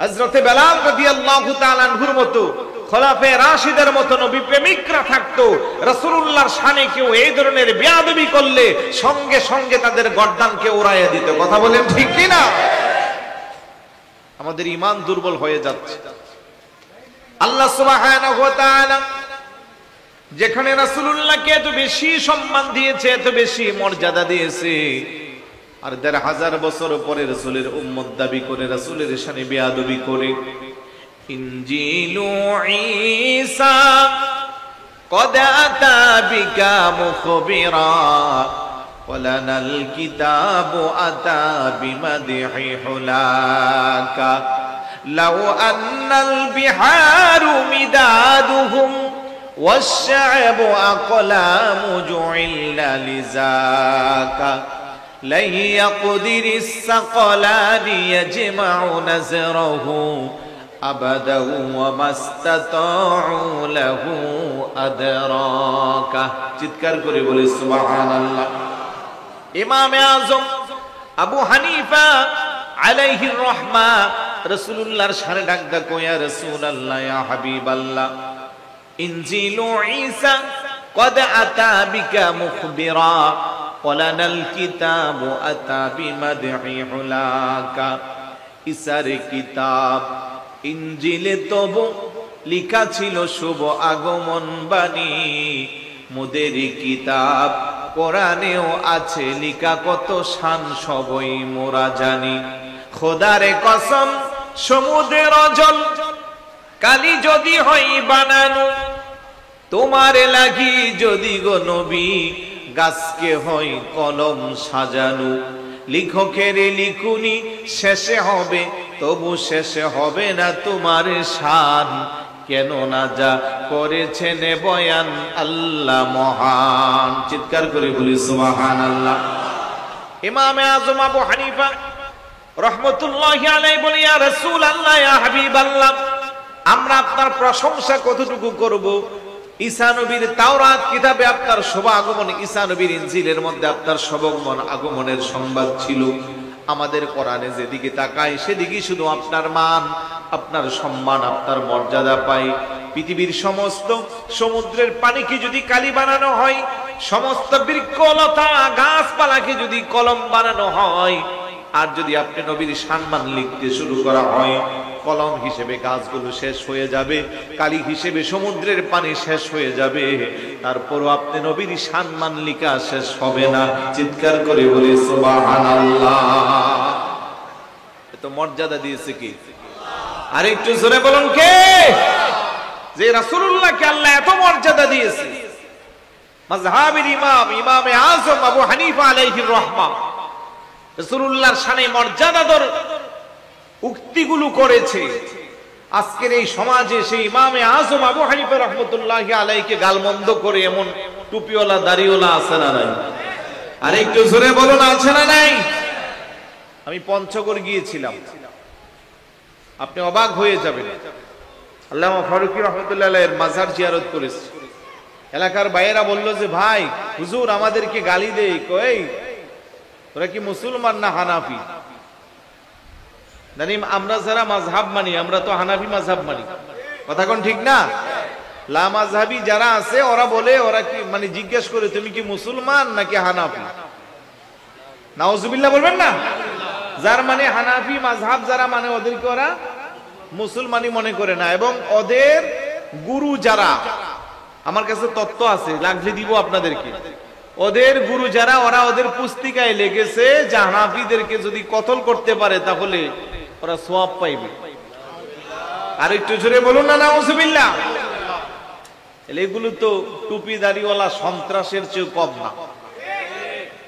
হযরত বেলাল রাদিয়াল্লাহু তাআলা আনহুর মতো খোলাফায়ে রাশিদের মতো নবী প্রেমিকরা থাকতো, রাসূলুল্লাহর শানে কেউ এই ধরনের বেয়াদবি করলে সঙ্গে সঙ্গে তাদের গর্দানকে উড়াইয়া দিত। কথা বলেন ঠিক কি না? আমাদের ঈমান দুর্বল হয়ে যাচ্ছে। আল্লাহ সুবহানাহু ওয়া তাআলা যেখানে রাসূলুল্লাহকে এত বেশি সম্মান দিয়েছে, এত বেশি মর্যাদা দিয়েছে, আর ১৫০০ বছর পরে রাসূলের উম্মত দাবি করে রাসূলের শানে বেয়াদবি করে। ইনজিলু ঈসা قد أتى بك مخبرا ولنا الكتاب أتى بمدح حلاك لو أن البحار مدادهم والشعب أقلام جعل لذاك لن يقدر الثقلان يجمع نزره أبدا وما استطاعوا له أدراك। চিৎকার করে বলি সুবহানাল্লাহ। ইমামে আযম আবু হানিফা আলাইহির রাহমা রাসূলুল্লাহর শানে ডাক দা কয়া, রাসূলুল্লাহ ইয়া হাবিবাল্লাহ, ইনজিলু ঈসা قد أتى بك مخبرا ولنا الكتاب أتى بمدح حلاك। ঈসার কিতাব ইনজিলে তবু লেখা ছিল শুভ আগমন বাণী, মোদের কিতাব কোরআনেও আছে লেখা কত শান সবই মোরা জানি। খোদারে কসম সমুদ্রের জল কালি যদি হয় বানানো, তোমারে লাগি যদি গো নবী গাছকে হয় কলম সাজানো। লিখকের লিখুনি শেষে হবে, তবু শেষে হবে না তোমার শান, কেন না যা করেছেন বয়ান আল্লাহ মহান। চিৎকার করে বলি সুবহানাল্লাহ। ইমামে আযম আবু হানিফা রাহমাতুল্লাহি আলাইহি বলি, ইয়া রাসূলুল্লাহ ইয়া হাবিবাল্লাহ, আমরা আপনার প্রশংসা কতটুকু করব? ঈসা নবীর তাওরাত কিতাবে আপনার শুভ আগমন, ঈসা নবীর ইনজিলের মধ্যে আপনার শুভ আগমনের সংবাদ ছিল। আমাদের কোরআনে যেদিকে তাকাই সেদিকে শুধু আপনার মান, আপনার সম্মান, আপনার মর্যাদা পাই। পৃথিবীর সমস্ত সমুদ্রের পানিকে যদি কালি বানানো হয়, সমস্ত বৃক্ষলতা গাছপালাকে যদি কলম বানানো হয়, আর যদি আপনি নবীর সম্মান লিখতে শুরু করা হয়, কলম হিসেবে গাছগুলো শেষ হয়ে যাবে, কালি হিসেবে সমুদ্রের পানি শেষ হয়ে যাবে, তারপরও আপনি নবীর সম্মান লিখা শেষ হবে না। চিৎকার করে বলি সুবহানাল্লাহ। এত মর্যাদা দিয়েছে কি? আর একটু জোরে বলুন কে? যে রাসূলুল্লাহকে আল্লাহ এত মর্যাদা দিয়েছে। মাযহাবের ইমাম ইমামে আযম আবু হানিফা আলাইহির রাহমা রাসূলুল্লাহর শানে মর্যাদার উক্তিগুলো করেছে। আজকের এই সমাজে সেই ইমামে আযম আবু হানিফা রাহমাতুল্লাহি আলাইহিকে গালমন্দ করে এমন টুপিওয়ালা দাড়িওয়ালা আছে না নাই? আর একটু জোরে বলুন, আছে না নাই? আমি পঞ্চগড় গিয়েছিলাম, আপনি অবাক হয়ে যাবেন। আল্লামা ফারুকী রাহমাতুল্লাহি আলাইহির মাজার জিয়ারত করেছি। এলাকার ভাইয়েরা বলল যে, ভাই হুজুর আমাদেরকে গালি দেয়, কই তোরা কি মুসলমান না হানাফি? জানি আমরা যারা মাযহাব মানি, আমরা তো হানাফি মাযহাব মানি, কথা কোন ঠিক না? লা মাযহাবি যারা আছে ওরা বলে, ওরা কি মানে জিজ্ঞেস করে তুমি কি মুসলমান নাকি হানাফি? নাউজুবিল্লাহ বলবেন না? যার মানে হানাফি মাযহাব যারা মানে ওদেরকে ওরা মুসলমানই মনে করে না, এবং ওদের গুরু যারা আমার কাছে তত্ত্ব আছে, লাগলে দিব আপনাদেরকে। ওদের গুরু যারা, ওরা ওদের পুস্তিকায় লেগেছে যে হানাফিদেরকে যদি কতল করতে পারে তাহলে ওরা সওয়াব পাইবে। আর একটু জোরে বলুন না নাউজুবিল্লাহ। এগুলো তো টুপি দাড়িওয়ালা সন্ত্রাসের চেয়ে কম না,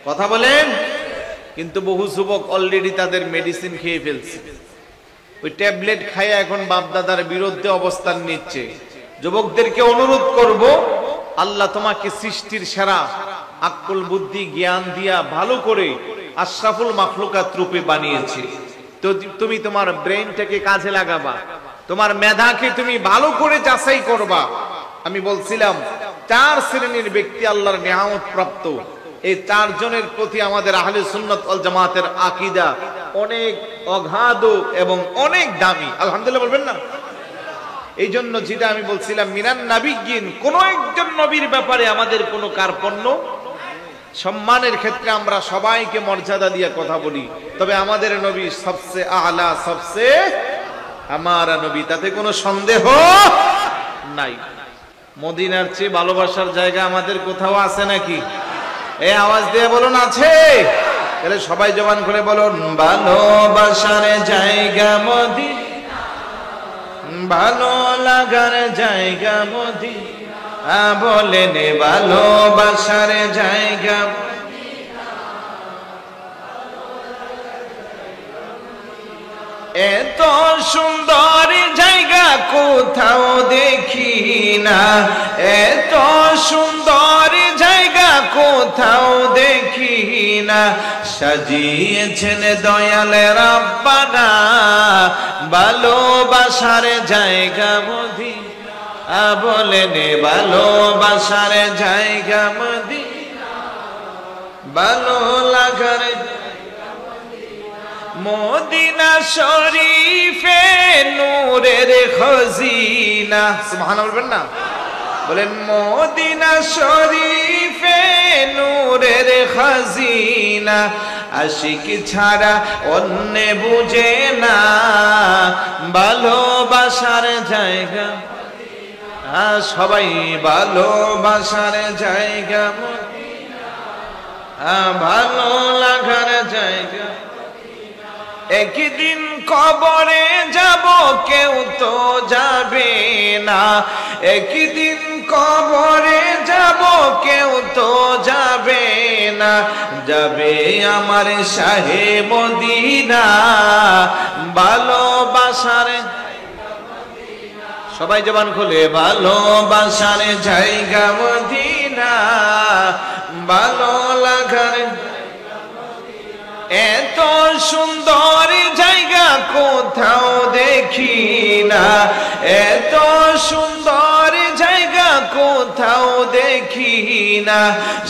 কথা বলেন। কিন্তু বহু যুবক অলরেডি তাদের মেডিসিন খেয়ে ফেলছে, ওই ট্যাবলেট খাইয়া এখন বাপদাদার বিরুদ্ধে অবস্থান নিচ্ছে। যুবকদেরকে অনুরোধ করব, আল্লাহ তোমাকে সৃষ্টির সেরা আক্কল বুদ্ধি জ্ঞান দিয়া ভালো করে আশরাফুল মাখলুকাত রূপে বানিয়েছে। তো তুমি তোমার ব্রেইনটাকে কাজে লাগাবা, তোমার মেধাকে তুমি ভালো করে যাচাই করবা। আমি বলছিলাম 4 শ্রেণীর ব্যক্তি আল্লাহর নিয়ামত প্রাপ্ত। এই 4 জনের প্রতি আমাদের আহলে সুন্নাত ওয়াল জামাতের আকীদা অনেক অগাধ এবং অনেক দামি। আলহামদুলিল্লাহ বলবেন না? এই জন্য যেটা আমি বলছিলাম, মিনান নাবিয়্যিন, কোন একজন নবীর ব্যাপারে আমাদের কোনো কার্পণ্য, সম্মানের ক্ষেত্রে আমরা সবাইকে মর্যাদা দিয়ে কথা বলি, তবে আমাদের নবী সবচেয়ে আলা, সবচেয়ে আমারা নবী, তাতে কোনো সন্দেহ নাই। মদিনার চেয়ে ভালোবাসার জায়গা আমাদের কোথাও আছে নাকি? এই আওয়াজ দিয়ে বলুন আছে? তাহলে সবাই জবান করে বলুন, ভালোবাসার জায়গা মদিনা, ভালো লাগার জায়গা মদিনা, বলেন ভালোবাসার জায়গা। এত সুন্দর জায়গা কোথাও দেখি না, এত সুন্দর জায়গা কোথাও দেখি না, সাজিয়েছেন দয়াল রাব্বানা ভালোবাসার জায়গা মদিনা, বলেন ভালোবাসার জায়গা মদিনা, ভালো লাগার মদিনা শরীফে নূরের খজিনা। সুবহানাল্লাহ বলবেন না? বলেন মদিনা শরীফে নূরের খজিনা, আশিক ছাড়া অন্য বুঝে না ভালোবাসার জায়গা। সবাই ভালোবাসার জায়গা মদিনা, ভালো লাগার জায়গা। একদিন কবরে যাব কেউ তো যাবে না, একদিন কবরে যাব কেউ তো যাবে না, যাবে আমার শাহে মদিনা ভালোবাসার। সবাই জবান খুলে, ভালোবাসার জায়গা মদিনা, ভালো লাগার। এত সুন্দর জায়গা কোথাও দেখি না, এত সুন্দর জায়গা কোথাও দেখি না,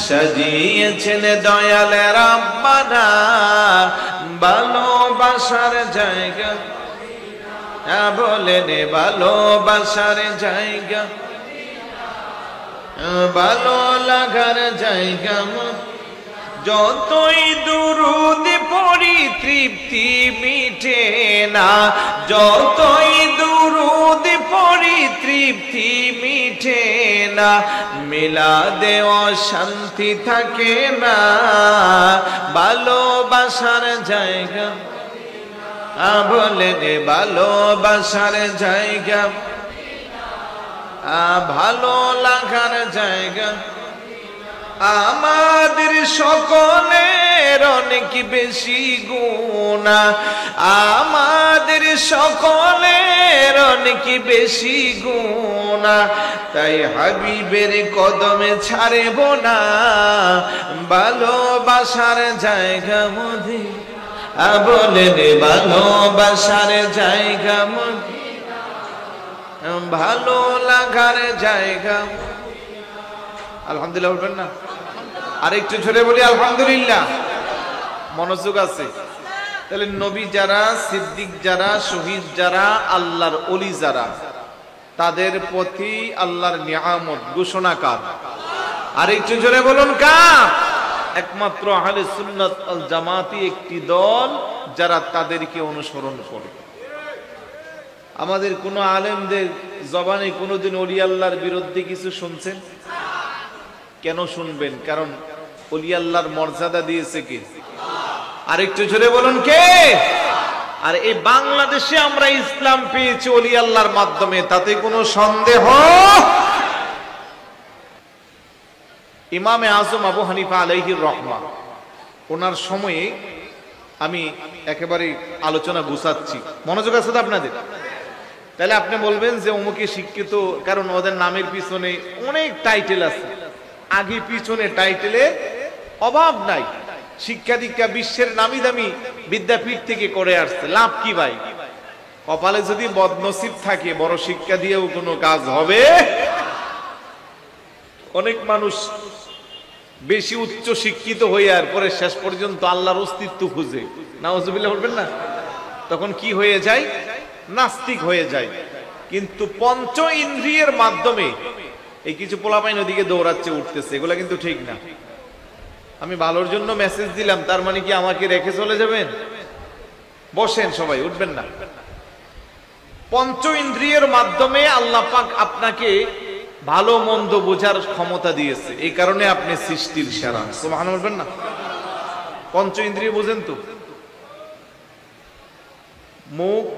সাজিয়েছেন দয়াল রাব্বানা ভালোবাসার জায়গা, বলেন ভালোবাসার জায়গা, ভালো লাগার জায়গা। যতই দুরূদ পড়ি তৃপ্তি মিটে না, যতই দুরূদ পড়ি তৃপ্তি মিটে না, মিলাদে অশান্তি থাকে না ভালোবাসার জায়গা, বলেন ভালোবাসার জায়গা, ভালো লাগার জায়গা। আমাদের সকলের অনেক বেশি গুনাহ, আমাদের সকলের অনেক বেশি গুনাহ, তাই হাবিবের কদমে ছাড়ব না ভালোবাসার জায়গা মদিনা, বলেন ভালোবাসার জায়গা মদিনা, ভালো লাগার জায়গা। আলহামদুলিল্লাহ বলবেন না? আরেকটু ছোটে বলি আলহামদুলিল্লাহ। মনোযোগ আছে? তাহলে নবী যারা, সিদ্দিক যারা, শহীদ যারা, আল্লাহর ওলি যারা, তাদের প্রতি আল্লাহর নিয়ামত ঘোষণাকার। আরেকটু জোরে বলুন কার? একমাত্র আহলে সুন্নাত ওয়াল জামাতি একটি দল যারা তাদেরকে অনুসরণ করে। আমাদের কোন আলেমদের জবানে কোনোদিন ওলি আল্লাহর বিরুদ্ধে কিছু শুনছেন? কেন শুনবেন? কারণ ওলি আল্লাহর মর্যাদা দিয়েছে কে? আরেকটু জোরে বলুন কে? আর এই বাংলাদেশে আমরা ইসলাম পেয়েছি ওলি আল্লাহর মাধ্যমে, তাতে কোনো সন্দেহ। ইমামে আজম আবু হানিফা আলাইহির রহমা, ওনার সময়ে আমি একেবারে আলোচনা গুছাচ্ছি, মনোযোগ আছে তো আপনাদের? তাহলে আপনি বলবেন যে অমুকে শিক্ষিত, কারণ ওদের নামের পিছনে অনেক টাইটেল আছে, আগে পিছনে টাইটেলের অভাব নাই। শিক্ষা দীক্ষা বিশ্বের নামি দামি বিদ্যাপীঠ থেকে করে আসছে, লাভ কি ভাই? কপালে যদি বদনসিব থাকে বড় শিক্ষা দিয়েও কোনো কাজ হবে? অনেক মানুষ বেশি উচ্চ শিক্ষিত হয়ে আর পরে শেষ পর্যন্ত আল্লাহর অস্তিত্ব খুঁজে, নাউজুবিল্লাহ বলবেন না, তখন কি হয়ে যায়? নাস্তিক হয়ে যায়। কিন্তু পঞ্চ ইন্দ্রিয়ের মাধ্যমে এই কিছু পোলাপাইন ওদিকে দৌড়াচ্ছে, উঠতেছে, এগুলা কিন্তু ঠিক না। আমি ভালোর জন্য মেসেজ দিলাম, তার মানে কি আমাকে রেখে চলে যাবেন? বসেন সবাই, উঠবেন না। পঞ্চ ইন্দ্রিয়ের মাধ্যমে আল্লাহ পাক আপনাকে ভালো মন্দ বোঝার ক্ষমতা দিয়েছে, এই কারণে আপনি সৃষ্টির সেরা। সুবহানাল্লাহ বলবেন না? পঞ্চ ইন্দ্রিয় বোঝেন তো? মুখ,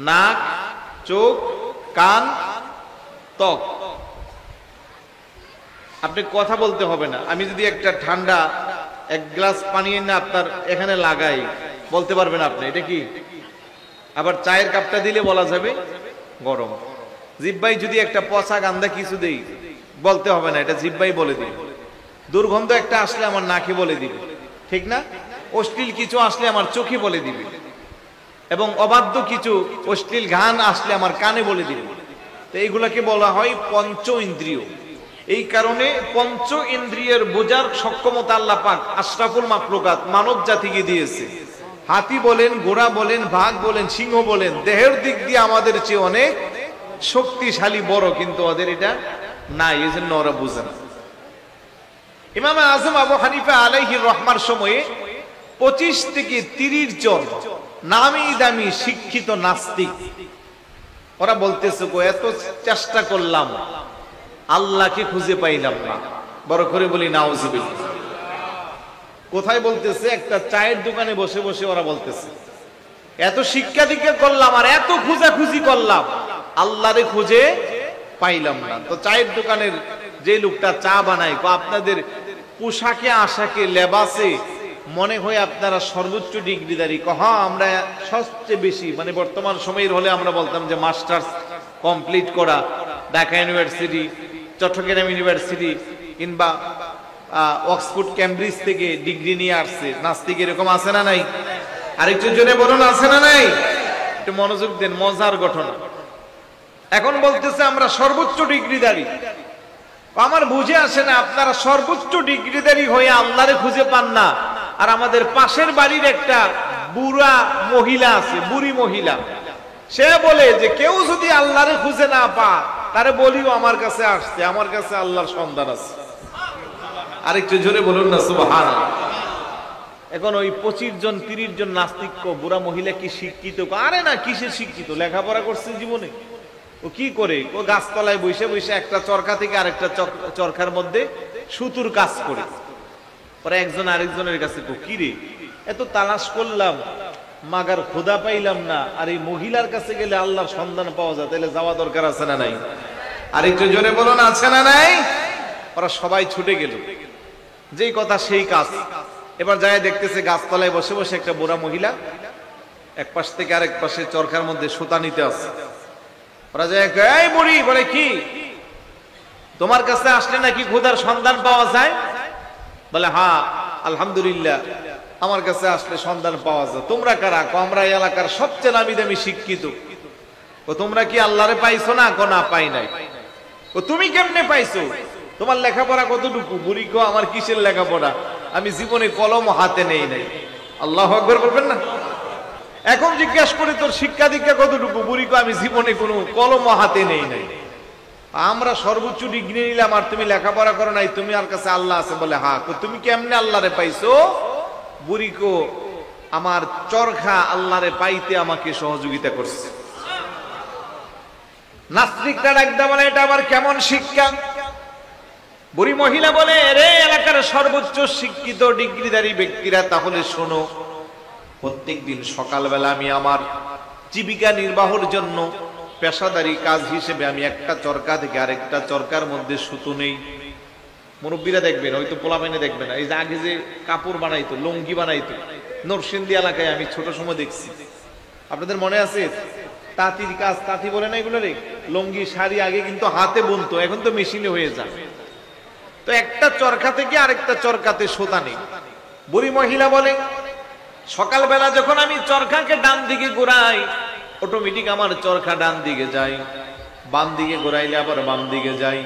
নাক, চোখ, কান, ত্বক। আপনি কথা বলতে হবে না। আমি যদি একটা ঠান্ডা এক গ্লাস পানি এনে আপনার এখানে লাগাই, বলতে পারবেন আপনি এটা কি? আবার চায়ের কাপটা দিলে বলা যাবে গরম। জিব্বাই যদি একটা পচা গান্দা কিছু দেই, বলতে হবে না, এটা জিব্বাই বলে দিবে। দুর্গন্ধ একটা আসলে আমার নাকে বলে দিবে, ঠিক না? অশ্লীল কিছু আসলে আমার চোখে বলে দিবে, এবং অবাধ্য কিছু অশ্লীল গান আসলে আমার কানে বলে দিবে। তো এইগুলাকে বলা হয় পঞ্চ ইন্দ্রিয়। এই কারণে পঞ্চ ইন্দ্রিয়ের বোঝার সক্ষমতা আল্লাহ পাক আশরাফুল মাখলুকাত মানব জাতিকে দিয়েছে। হাতি বলেন, ঘোড়া বলেন, বাঘ বলেন, সিংহ বলেন, দেহের দিক দিয়ে আমাদের চেয়ে অনেক শক্তিশালী, বড়, কিন্তু ওদের এটা নাই, এই জন্য ওরা বুঝে না। ইমাম আজম আবু হানিফা আলাইহির রহমার সময়ে 25 থেকে 30 জন নামি দামি শিক্ষিত নাস্তিক, ওরা বলতেছে গো এত চেষ্টা করলাম আল্লাহকে খুঁজে পাইলাম না। বড় করে বলি নাউজুবিল্লাহ। কোথায় বলতেছে? একটা চায়ের দোকানে বসে বসে ওরা বলতেছে এত শিক্ষা দীক্ষা করলাম আর এত খুঁজাখুঁজি করলাম, আল্লাহরে খুঁজে পাইলাম না। তো চায়ের দোকানের যে লোকটা চা বানায়, আপনাদের পোশাকে আশাকে লেবাসে মনে হয় আপনারা সর্বোচ্চ ডিগ্রিধারী। হ্যাঁ, আমরা সবচেয়ে বেশি, মানে বর্তমান সময়ের হলে আমরা বলতাম যে মাস্টার্স কমপ্লিট করা, ঢাকা ইউনিভার্সিটি, চট্টগ্রাম ইউনিভার্সিটি কিংবা অক্সফোর্ড ক্যামব্রিজ থেকে ডিগ্রি নিয়ে আসছে। নাস্তিক এরকম আছে না নাই? আরেকটু জোরে বলুন, আছে না নাই? একটু মনোযোগ দেন, মজার ঘটনা। এখন বলতেছে আমরা সর্বোচ্চ ডিগ্রিধারী। আমার বুঝে আসে না, আপনারা সর্বোচ্চ ডিগ্রিধারী হয়ে আল্লাহরে খুঁজে পান না, আর আমাদের পাশের বাড়ির একটা বুড়া মহিলা আছে, বুড়ি মহিলা, সে বলে যে কেউ যদি আল্লাহরে খুঁজে না পা, তারে বলিও আমার কাছে আসছে, আমার কাছে আল্লাহর সন্ধান আছে। আরেকটু জোরে বলুন না সুবহানাল্লাহ। এখন ওই 25 জন 30 জন নাস্তিক বুড়া মহিলা কি শিক্ষিত? আরে না, কিসের শিক্ষিত? লেখাপড়া করছে জীবনে। ও কি করে? ও গাছতলায় বসে বসে একটা চরকা থেকে আরেকটা চরকার মধ্যে সুতুর কাজ করে। পরে একজন আরেকজনের কাছে কি রে, এত তালাশ করলাম মাগার খোদা পাইলাম না, আর এই মহিলার কাছে গেলে আল্লাহর সন্ধান পাওয়া যায়, তাহলে যাওয়া দরকার আছে না নাই? আর একটু জোরে বলুন, আছে না নাই? ওরা সবাই ছুটে গেল, যেই কথা সেই কাজ। এবার যায় দেখতেছে গাছতলায় বসে বসে একটা বুড়া মহিলা এক পাশ থেকে আরেক পাশে চরকার মধ্যে সুতা নিতে আছে। ওরা যায়, এই বুড়ি, বলে কি তোমার কাছে আসলে নাকি খোদার সন্ধান পাওয়া যায়? বলে হ্যাঁ আলহামদুলিল্লাহ, আমার কাছে আসলে সন্ধান পাওয়া যায়। তোমরা কারা? আমরা এই এলাকার সবচেয়ে নামি দামি শিক্ষিত। ও তোমরা কি আল্লাহরে পাইছো না? না, পাই নাই। ও তুমি কেমনে পাইছো? তোমার লেখাপড়া কতটুকু? বুড়ি কো আমার কিসের লেখাপড়া, আমি জীবনে কলম হাতে নেই নাই। আল্লাহু আকবার বলবেন না? এখন জিজ্ঞাসা করে তোর শিক্ষা দীক্ষা কতটুকু? বুড়ি কো আমি জীবনে কোনো কলম হাতে নেই নাই। আমরা সর্বোচ্চ ডিগ্রি নিলাম আর তুমি লেখাপড়া করো নাই, তুমি আর কাছে আল্লাহ আছে? বলে হ্যাঁ। তুমি কেমনে আল্লাহরে পাইছো? বুড়ি কো আমার চরখা আল্লাহরে পাইতে আমাকে সহযোগিতা করছে। নাস্তিকরা ডাকতে বলে এটা আবার কেমন শিক্ষা? বুড়ি মহিলা বলে, রে এলাকার সর্বোচ্চ শিক্ষিত ডিগ্রিধারী ব্যক্তিরা, তাহলে শোনো, প্রত্যেকদিন সকালবেলা আমি আমার জীবিকা নির্বাহের জন্য পেশাদারি কাজ হিসেবে আমি একটা চরকা থেকে আরেকটা চরকার মধ্যে সুতো নেই। মুরব্বীরা দেখবেন, হয়তো পোলামেনে দেখবেন, এই যে আগে যে কাপড় বানাইতো, লুঙ্গি বানাইতো, নরসিংদী এলাকায় আমি ছোট সময় দেখছি। আপনাদের মনে আছে? তাঁতির কাজ, তাঁতি বলে না এগুলো রে, লুঙ্গি শাড়ি আগে কিন্তু হাতে বুনতো, এখন তো মেশিনে হয়ে যায়। তো একটা চরকা থেকে আরেকটা চরকাতে সুতা নেই। বুড়ি মহিলা বলে, সকালবেলা যখন আমি চরকাকে ডান দিকে ঘোরাই, অটোমেটিক আমার চরকা ডান দিকে যায়, বাম দিকে ঘোরাইলে আবার বাম দিকে যায়।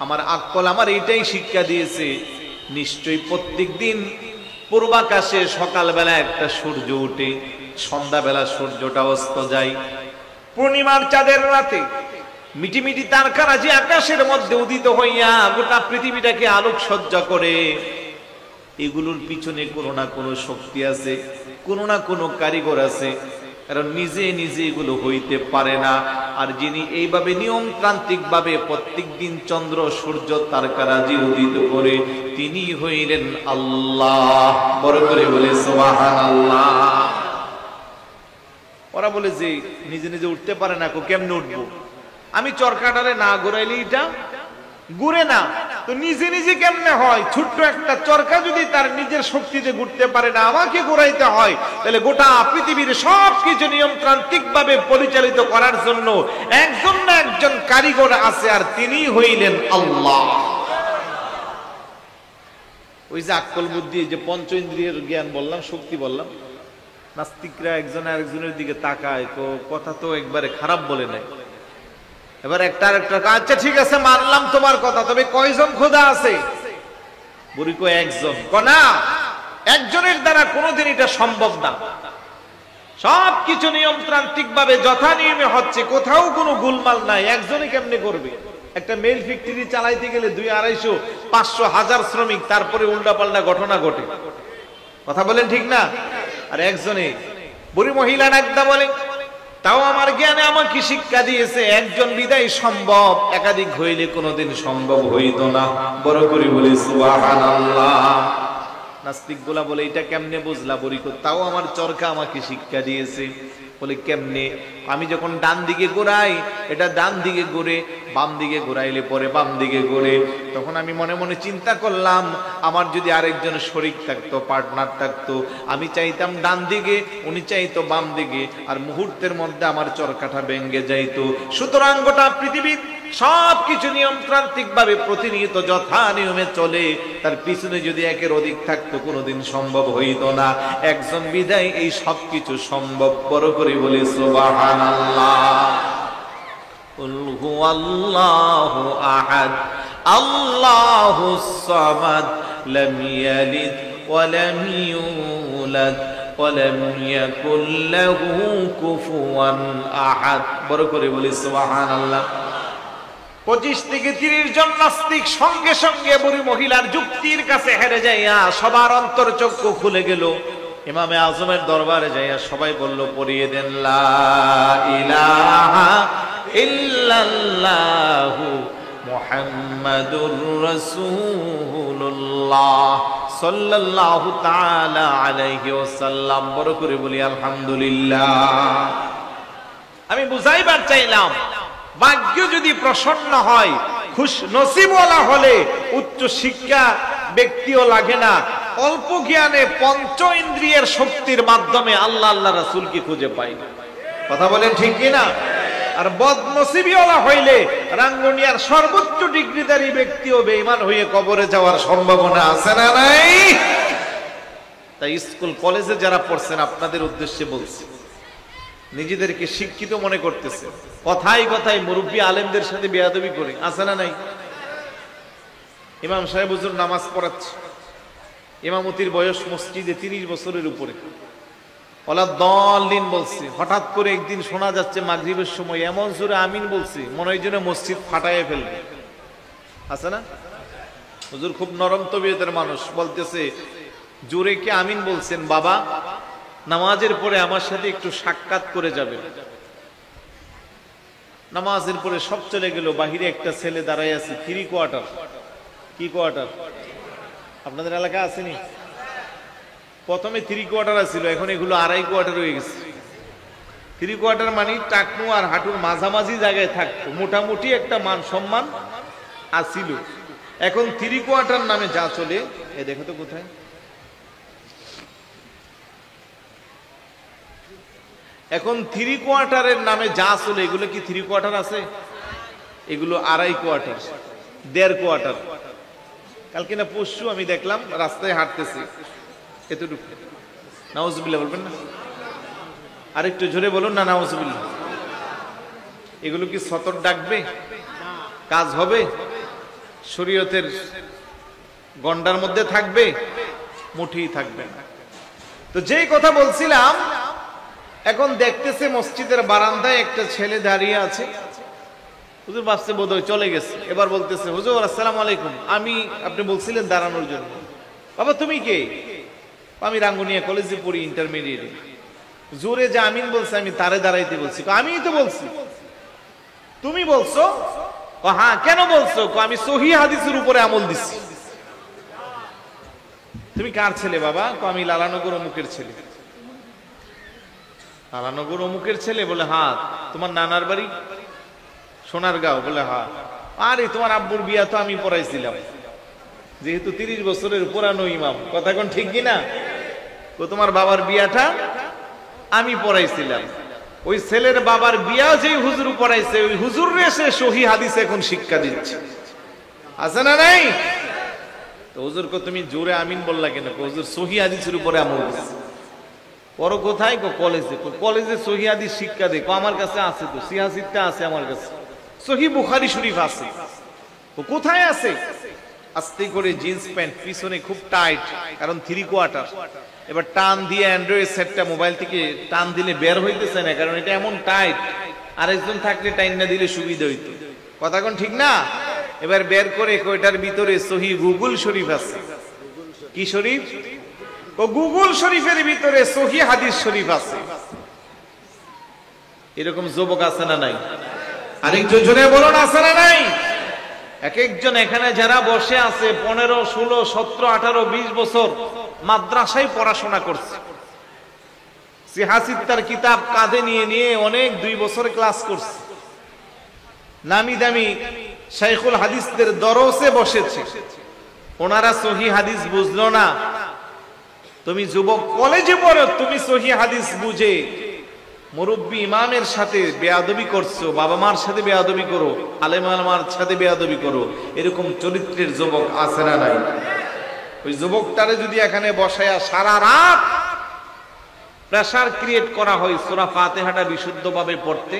আমার আক্কল আমার এইটাই শিক্ষা দিয়েছে, নিশ্চয়ই প্রত্যেক দিন পূর্বাকাশে সকালবেলা একটা সূর্য উঠে, সন্ধ্যাবেলা সূর্যটা অস্ত যায়। পূর্ণিমার চাঁদের রাতে মিটিমিটি তারকারা যে আকাশের মধ্যে উদিত হইয়া গোটা পৃথিবীটাকে আলোকসজ্জা করে, এগুলোর পিছনে কোনো না কোনো শক্তি আছে, কোনো না কোনো কারিগর আছে, কারণ নিজে নিজে এগুলো হইতে পারে না। আর যিনি এইভাবে নিয়মতান্ত্রিক ভাবে প্রত্যেক দিন চন্দ্র সূর্য তারকারাজি উদিত করে, তিনি হইলেন আল্লাহ। বড় করে বলে সুবহানাল্লাহ। ওরা বলে যে নিজে নিজে উঠতে পারে না, কেমনে উঠবো? আমি চরকাটারে না ঘুরাইলে এটা ঘুরে না, তো নিজে নিজে কেমনে হয়? ছোট্ট একটা চরকা যদি তার নিজের শক্তিতে ঘুরতে পারে না, আমাকে ঘুরাইতে হয়, তাহলে গোটা পৃথিবীর সবকিছু নিয়মতান্ত্রিক ভাবে পরিচালিত করার জন্য একজন না একজন কারিগর আছে, আর তিনি হইলেন আল্লাহ। ওই যে আক্কল বুদ্ধি, যে পঞ্চ ইন্দ্রিয়ের জ্ঞান বললাম, শক্তি বললাম, নাস্তিকরা একজন আরেকজনের দিকে তাকায়, তো কথা তো একবারে খারাপ বলে নাই। এবার একটা আচ্ছা ঠিক আছে, মানলাম তোমার কথা, তবে কয়জন খোদা আছে? বুড়ি কয় একজন। না, একজনের দ্বারা কোনোদিন এটা সম্ভব না। সবকিছু নিয়মতান্ত্রিক ভাবে যথা নিয়মে হচ্ছে, কোথাও কোনো গোলমাল নাই। একজনে কেমনে করবে? একটা মেল ফ্যাক্টরি চালাইতে গেলে 200, 250, 500 শ্রমিক, তারপরে উল্টাপাল্টা ঘটনা ঘটে। কথা বলেন ঠিক না? আর একজনে। বুড়ি মহিলা ডাকদা বলে, তাও আমার জ্ঞানে আমাকে শিক্ষা দিয়েছে, একজন বিদায় সম্ভব, একাধিক হইলে কোনোদিন সম্ভব হইত না। বড় করে বলি সুবহানাল্লাহ। নাস্তিক গুলা বলে, এটা কেমনে বুঝলা? বলি, তাও আমার চরকা আমাকে শিক্ষা দিয়েছে। বলে কেমনে? আমি যখন ডান দিকে ঘোরাই, এটা ডান দিকে ঘুরে, বাম দিকে ঘোরাইলে পরে বাম দিকে ঘুরে। তখন আমি মনে মনে চিন্তা করলাম, আমার যদি আরেকজন শরীক থাকতো, পার্টনার থাকতো, আমি চাইতাম ডান দিকে, উনি চাইতো বাম দিকে, আর মুহূর্তের মধ্যে আমার চরকাটা ভেঙে যাইতো। সুতরাং গোটা পৃথিবীর সবকিছু নিয়মতান্ত্রিক ভাবে প্রতিনিয়ত যথা নিয়মে চলে, তার পিছনে যদি একের অধিক থাকতো, কোনোদিন সম্ভব হইত না। একজন বিদায় এই সবকিছু সম্ভব। বড় করে বলি সুবহানাল্লাহ। কুল হুয়াল্লাহু আহাদ, আল্লাহুস সামাদ, লাম ইয়ালিদ ওয়া লাম ইউলাদ ওয়া লাম ইয়াকুল লাহু কুফুয়ান আহাদ। বড় করে বলি সুবহানাল্লাহ। 25 থেকে 30 জন নাস্তিক সঙ্গে সঙ্গে বুড়ি মহিলার যুক্তির কাছে হেরে যাইয়া সবার অন্তর চক্ষু খুলে গেল। ইমামে আজমের দরবারে যাইয়া সবাই বলল, পড়িয়ে দেন লা ইলাহা ইল্লাল্লাহু মুহাম্মাদুর রাসূলুল্লাহ সাল্লাল্লাহু তাআলা আলাইহি ওয়াসাল্লাম। বড় করে বলি আলহামদুলিল্লাহ। আমি বুঝাইবার চাইলাম, ভাগ্য যদি প্রসন্ন হয়, খুশ নসিবওয়ালা হলে উচ্চ শিক্ষা ব্যক্তিও লাগে না, অল্প জ্ঞানে পঞ্চ ইন্দ্রিয়ের শক্তির মাধ্যমে আল্লাহ আল্লাহ রাসূলকে খুঁজে পাই। কথা বলেন ঠিক কিনা? আর বদনসিবওয়ালা হইলে রাঙ্গুনিয়ার সর্বোচ্চ ডিগ্রিধারী ব্যক্তিও বেঈমান হয়ে কবরে যাওয়ার সম্ভাবনা আছে না নাই? তাই স্কুল কলেজে যারা পড়ছেন, আপনাদের উদ্দেশ্যে বলছি, নিজেদেরকে শিক্ষিত মনে করতেছে, কথায় কথায় মুরব্বী আলেমদের সাথে বেয়াদবি করে, আছে না নাই? ইমাম সাহেব হুজুর নামাজ পড়াচ্ছে, ইমামতির বয়স মসজিদে 30 বছরের উপরে, ওলা দলিন বলছে। হঠাৎ করে একদিন শোনা যাচ্ছে মাগরিবের সময় এমন জোরে আমিন বলছে, মনে হয় যেন মসজিদ ফাটাইয়া ফেলবে, আছে না? হুজুর খুব নরম তবিয়তের মানুষ, বলতেছে, জোরে কি আমিন বলছেন বাবা? নামাজের পরে আমার সাথে একটু সাক্ষাৎ করে যাবেন। নামাজের পরে সব চলে গেল, বাহিরে একটা ছেলে দাঁড়ায় আছে, 3 কোয়ার্টার। কি কোয়ার্টার? আপনাদের এলাকা আসেনি? প্রথমে 3 কোয়ার্টার আছিল, এখন এগুলো 2.5 কোয়ার্টার হয়ে গেছে। 3 কোয়ার্টার মানে টাকনু আর হাঁটুর মাঝামাঝি জায়গায় থাকতো, মোটামুটি একটা মান সম্মান আসিল। এখন 3 কোয়ার্টার নামে যা চলে, এ দেখো তো কোথায়, এখন 3 কোয়ার্টারের নামে যা চলে, এগুলো কি 3 কোয়ার্টার আছে? এগুলো 2.5 কোয়ার্টার, 1.5 কোয়ার্টার। কালকে না পরশু আমি দেখলাম রাস্তায় হাঁটতেছি, এতটুকু। নাউজুবিল্লাহ বলবেন না? আরেকটু জোরে বলুন না, নাউজুবিল্লাহ। এগুলো কি সতর ডাকবে? কাজ হবে? শরীয়তের গন্ডার মধ্যে থাকবে? মুঠেই থাকবে না। তো যেই কথা বলছিলাম, এখন দেখতেছে মসজিদের বারান্দায় একটা ছেলে দাঁড়িয়ে আছে। হুজুর ভাবছে বোধহয় চলে গেছে, এবার বলতেছে, হুজুর আসসালামু আলাইকুম, আপনি বলছিলেন দাঁড়ানোর জন্য। বাবা তুমি কে? আমি রাঙ্গুনিয়া কলেজে পড়ি, ইন্টারমিডিয়েটে। জোরে যে আমিন বলছে, আমি তারে দাঁড়াইতে বলছি। আমিই তো বলছি। তুমি বলছো? হ্যাঁ, কেন বলছো? আমি সহিহ হাদিসের উপরে আমল দিচ্ছি। তুমি কার ছেলে বাবা? আমি লালানগর অমুকের ছেলে। লালানগর অমুকের ছেলে? বলে হ্যাঁ। তোমার নানার বাড়ি সোনারগাঁও? বলে হ্যাঁ। আরে তোমার আব্বুর বিয়া তো আমি পড়াইছিলাম, যেহেতু 30 বছরের পুরানো ইমাম। কথা কোন ঠিক কিনা? তোমার বাবার বিয়াটা আমি পড়াইছিলাম। ওই ছেলের বাবার বিয়া যেই হুজুর পড়াইছে, ওই হুজুর এসে সহিহ হাদিস এখন শিক্ষা দিচ্ছে। আছে না নাই? তো হুজুর কো তুমি জোরে আমিন বললা কেন? হুজুর সহিহ হাদিসের উপরে আমল দিচ্ছে। পড়ো কোথায়? কলেজে। কলেজে সহিহ হাদিস শিক্ষা দে? আমার কাছে আছে তো, সিয়াসিতটা আছে আমার কাছে, সহিহ বুখারী শরীফ আছে। কোথায় আছে? আস্তে করে জিন্স প্যান্ট, পিছনে খুব টাইট, কারণ 3 কোয়ার্টার। এবার টান দিয়ে অ্যান্ড্রয়েড সেটটা মোবাইল থেকে টান দিলে বের হইতেছে না, কারণ এটা এমন টাইট। আরেকজন থাকলে টাইন না দিলে সুবিধা হইতো। কথা কোন ঠিক না? এবার বের করে কয়টার ভিতরে সহিহ গুগল শরীফ আছে। কি শরীফ? গুগল শরীফের ভিতরে সহিহ হাদিস শরীফ আছে। এরকম যুবক আছে না নাই? আরেকজন জোরে বলুন, আছে না নাই? এক একজন এখানে যারা বসে আছে 15, 16, 17, 18, 20 বছর মাদ্রাসায় পড়াশোনা করছে। সিহাসিত্তার কিতাব কাঁধে নিয়ে নিয়ে অনেক 2 বছর ক্লাস করছে। নামি দামি শাইখুল হাদিসদের দরসে বসেছে। ওনারা সহিহ হাদিস বুঝলো না। তুমি যুবক কলেজে পড়ো, তুমি সহিহ হাদিস বুঝে মুরব্বী ইমামের সাথে বেয়াদবি করছো, বাবা মার সাথে বেয়াদবি করো, আলেম আলমার সাথে বেয়াদবি করো। এরকম চরিত্রের যুবক আছে না নাই? ওই যুবকটারে যদি এখানে বসায়া সারা রাত প্রেসার ক্রিয়েট করা হয় সূরা ফাতিহাটা বিশুদ্ধভাবে পড়তে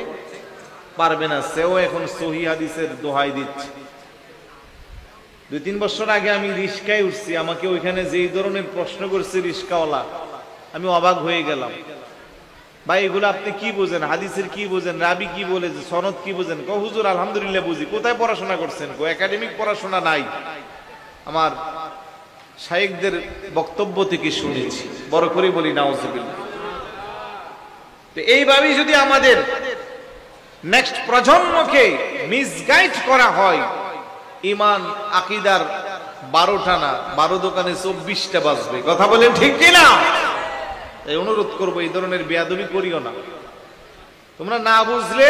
পারবে না। সেও এখন সহিহ হাদিসের দোহাই দিচ্ছে। 2-3 বছর আগে আমি রিস্কায় উঠছি, আমাকে ওইখানে যেই ধরনের প্রশ্ন করছে রিস্কাওয়ালা, আমি অবাক হয়ে গেলাম। ভাই এগুলো আপনি কি বুঝেন? হাদিসের কি বুঝেন? রাবি কি বলেছে? সনদ কি বুঝেন? হুজুর আলহামদুলিল্লাহ বুঝি। কোথায় পড়াশোনা করছেন? একাডেমিক পড়াশোনা নাই, আমার শাইখদের বক্তব্য থেকে শুনেছি। বড় করে বলি নাউজুবিল্লাহ। তো এইভাবেই যদি আমাদের নেক্সট প্রজন্মকে মিসগাইড করা হয়, ইমান আকীদার 12টা না 12 দোকানে 24টা বাজবে। কথা বলেন ঠিক কিনা? এই অনুরোধ করবো, এই ধরনের বেয়াদবি করিও না। তোমরা না বুঝলে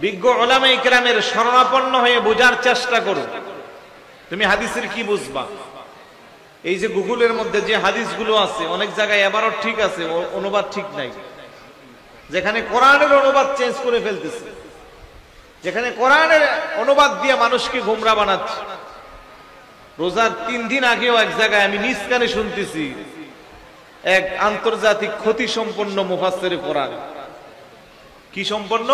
বিজ্ঞ উলামায়ে কেরামের শরণাপন্ন হয়ে বোঝার চেষ্টা করো। তুমি হাদিসের কি বুঝবা? এই যে গুগলের মধ্যে যে হাদিসগুলো আছে, অনেক জায়গায় এবারও ঠিক আছে, অনুবাদ ঠিক নাই। যেখানে কোরআনের অনুবাদ চেঞ্জ করে ফেলতেছে, যেখানে কোরআনের অনুবাদ দিয়ে মানুষকে গোমরা বানাচ্ছে। রোজার 3 দিন আগেও এক জায়গায় আমি নিজ কানে শুনতেছি, এক আন্তর্জাতিক ক্ষতি সম্পন্ন মুফাসসিরে কোরআন, কি সম্পন্ন?